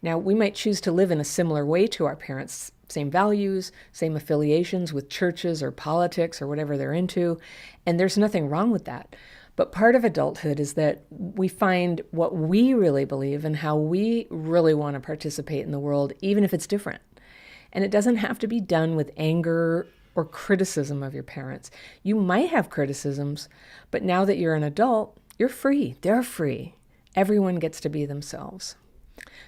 Now, we might choose to live in a similar way to our parents, same values, same affiliations with churches or politics or whatever they're into, and there's nothing wrong with that. But part of adulthood is that we find what we really believe and how we really want to participate in the world, even if it's different. And it doesn't have to be done with anger or criticism of your parents. You might have criticisms, but now that you're an adult, you're free. They're free. Everyone gets to be themselves.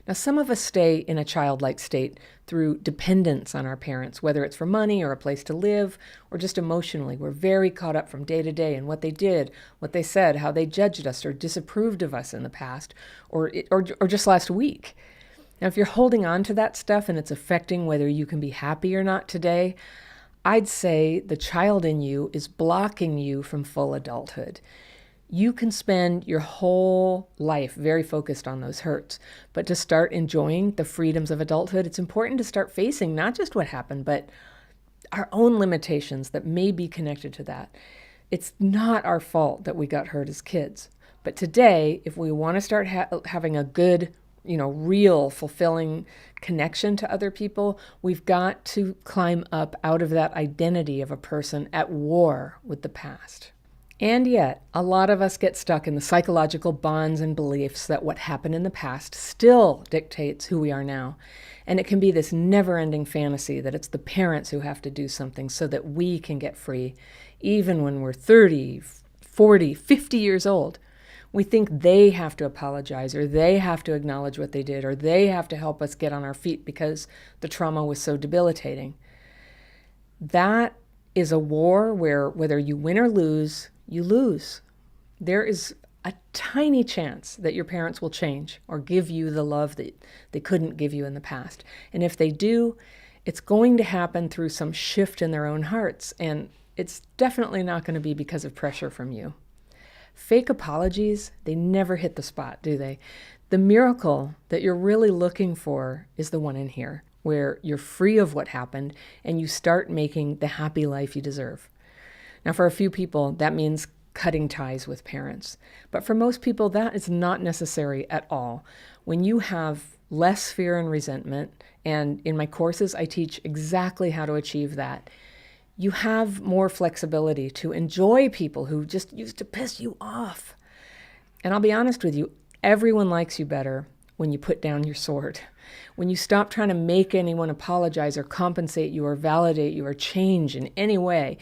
Now, some of us stay in a childlike state through dependence on our parents, whether it's for money or a place to live or just emotionally. We're very caught up from day to day in what they did, what they said, how they judged us or disapproved of us in the past or just last week. Now, if you're holding on to that stuff and it's affecting whether you can be happy or not today, I'd say the child in you is blocking you from full adulthood. You can spend your whole life very focused on those hurts, but to start enjoying the freedoms of adulthood, it's important to start facing not just what happened, but our own limitations that may be connected to that. It's not our fault that we got hurt as kids, but today, if we want to start having a good, real, fulfilling connection to other people, we've got to climb up out of that identity of a person at war with the past. And yet, a lot of us get stuck in the psychological bonds and beliefs that what happened in the past still dictates who we are now. And it can be this never-ending fantasy that it's the parents who have to do something so that we can get free, even when we're 30, 40, 50 years old. We think they have to apologize, or they have to acknowledge what they did, or they have to help us get on our feet because the trauma was so debilitating. That is a war where whether you win or lose, you lose. There is a tiny chance that your parents will change or give you the love that they couldn't give you in the past. And if they do, it's going to happen through some shift in their own hearts. And it's definitely not going to be because of pressure from you. Fake apologies, they never hit the spot, do they? The miracle that you're really looking for is the one in here, where you're free of what happened and you start making the happy life you deserve. Now, for a few people, that means cutting ties with parents. But for most people, that is not necessary at all. When you have less fear and resentment, and in my courses, I teach exactly how to achieve that, you have more flexibility to enjoy people who just used to piss you off. And I'll be honest with you, everyone likes you better when you put down your sword. When you stop trying to make anyone apologize or compensate you or validate you or change in any way.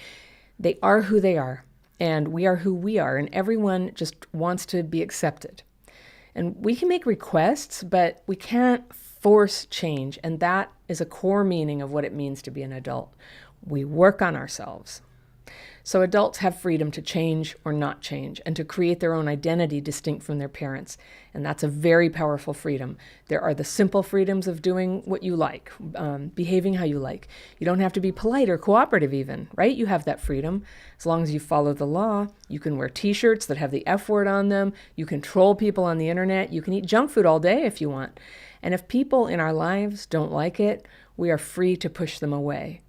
They are who they are, and we are who we are, and everyone just wants to be accepted. And we can make requests, but we can't force change, and that is a core meaning of what it means to be an adult. We work on ourselves. So adults have freedom to change or not change and to create their own identity distinct from their parents. And that's a very powerful freedom. There are the simple freedoms of doing what you like, behaving how you like. You don't have to be polite or cooperative even, right? You have that freedom. As long as you follow the law, you can wear t-shirts that have the F word on them. You can troll people on the internet. You can eat junk food all day if you want. And if people in our lives don't like it, we are free to push them away.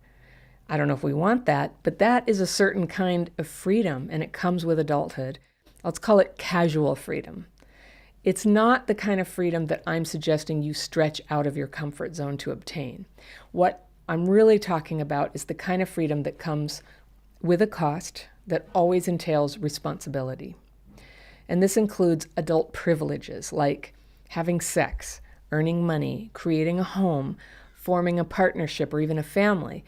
I don't know if we want that, but that is a certain kind of freedom, and it comes with adulthood. Let's call it casual freedom. It's not the kind of freedom that I'm suggesting you stretch out of your comfort zone to obtain. What I'm really talking about is the kind of freedom that comes with a cost that always entails responsibility. And this includes adult privileges like having sex, earning money, creating a home, forming a partnership or even a family,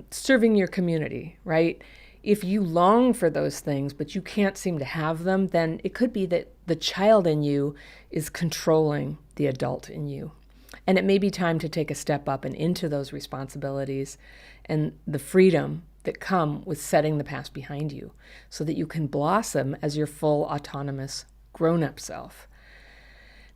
serving your community, right? If you long for those things, but you can't seem to have them, then it could be that the child in you is controlling the adult in you. And it may be time to take a step up and into those responsibilities and the freedom that come with setting the past behind you so that you can blossom as your full autonomous grown-up self.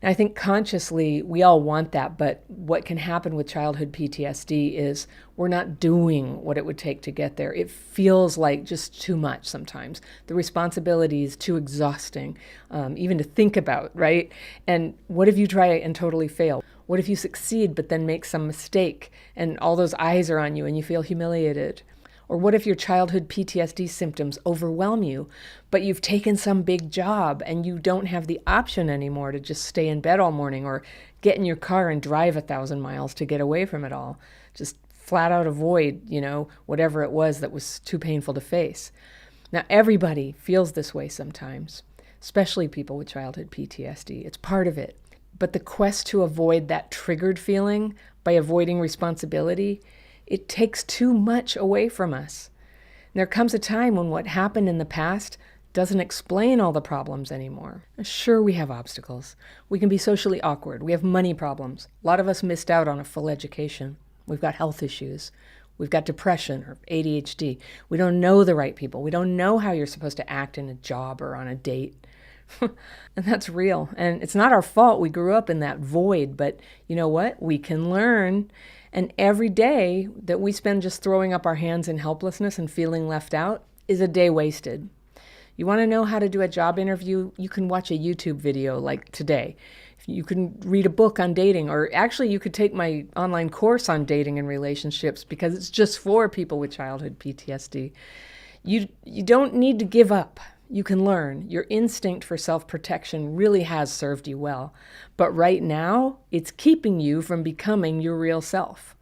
And I think consciously we all want that, but what can happen with childhood PTSD is we're not doing what it would take to get there. It feels like just too much sometimes. The responsibility is too exhausting, even to think about, right? And what if you try and totally fail? What if you succeed but then make some mistake and all those eyes are on you and you feel humiliated? Or what if your childhood PTSD symptoms overwhelm you, but you've taken some big job and you don't have the option anymore to just stay in bed all morning or get in your car and drive 1,000 miles to get away from it all? Just flat out avoid, whatever it was that was too painful to face. Now, everybody feels this way sometimes, especially people with childhood PTSD. It's part of it. But the quest to avoid that triggered feeling by avoiding responsibility, it takes too much away from us. And there comes a time when what happened in the past doesn't explain all the problems anymore. Sure, we have obstacles. We can be socially awkward. We have money problems. A lot of us missed out on a full education. We've got health issues. We've got depression or ADHD. We don't know the right people. We don't know how you're supposed to act in a job or on a date. And that's real. And it's not our fault. We grew up in that void, but you know what? We can learn. And every day that we spend just throwing up our hands in helplessness and feeling left out is a day wasted. You want to know how to do a job interview? You can watch a YouTube video like today. You can read a book on dating, or actually you could take my online course on dating and relationships because it's just for people with childhood PTSD. You don't need to give up. You can learn. Your instinct for self-protection really has served you well. But right now, it's keeping you from becoming your real self.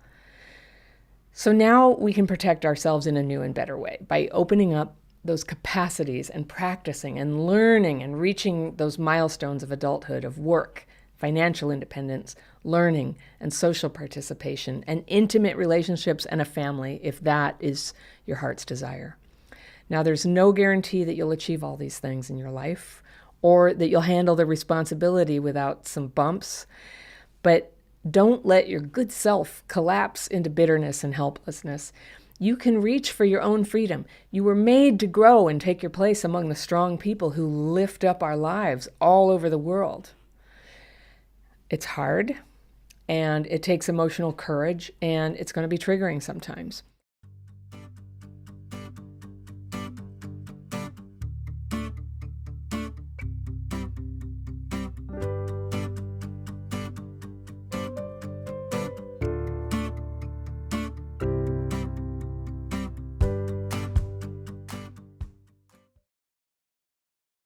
So now we can protect ourselves in a new and better way by opening up those capacities and practicing and learning and reaching those milestones of adulthood, of work, financial independence, learning, and social participation, and intimate relationships and a family, if that is your heart's desire. Now, there's no guarantee that you'll achieve all these things in your life or that you'll handle the responsibility without some bumps, but don't let your good self collapse into bitterness and helplessness. You can reach for your own freedom. You were made to grow and take your place among the strong people who lift up our lives all over the world. It's hard, and it takes emotional courage, and it's going to be triggering sometimes.